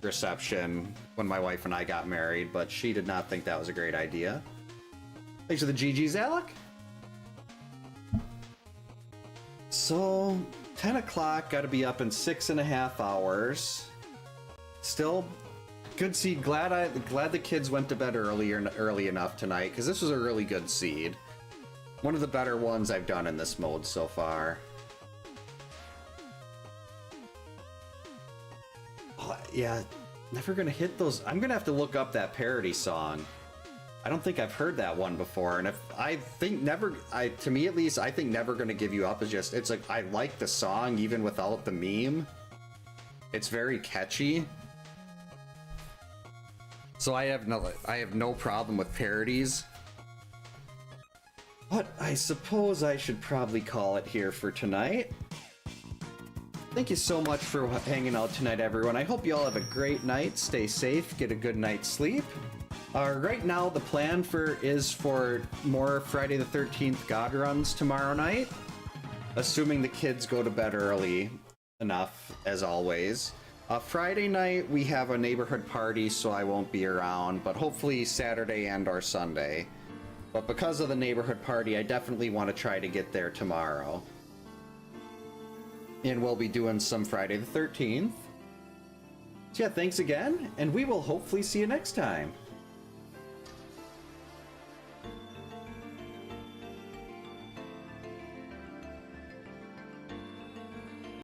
reception when my wife and I got married, but she did not think that was a great idea. Thanks for the GGs, Alec. So, 10 o'clock, gotta be up in 6.5 hours. Still, good seed. Glad the kids went to bed early enough tonight, because this was a really good seed. One of the better ones I've done in this mode so far. Oh, yeah, never gonna hit those. I'm gonna have to look up that parody song. I don't think I've heard that one before, and if I think to me at least, I think Never Gonna Give You Up is just, it's like, I like the song even without the meme. It's very catchy. So I have no problem with parodies. But I suppose I should probably call it here for tonight. Thank you so much for hanging out tonight, everyone. I hope you all have a great night. Stay safe, get a good night's sleep. Right now, the plan is for more Friday the 13th God runs tomorrow night, assuming the kids go to bed early enough, as always. Friday night, we have a neighborhood party, so I won't be around, but hopefully Saturday and or Sunday. But because of the neighborhood party, I definitely want to try to get there tomorrow. And we'll be doing some Friday the 13th. So yeah, thanks again, and we will hopefully see you next time.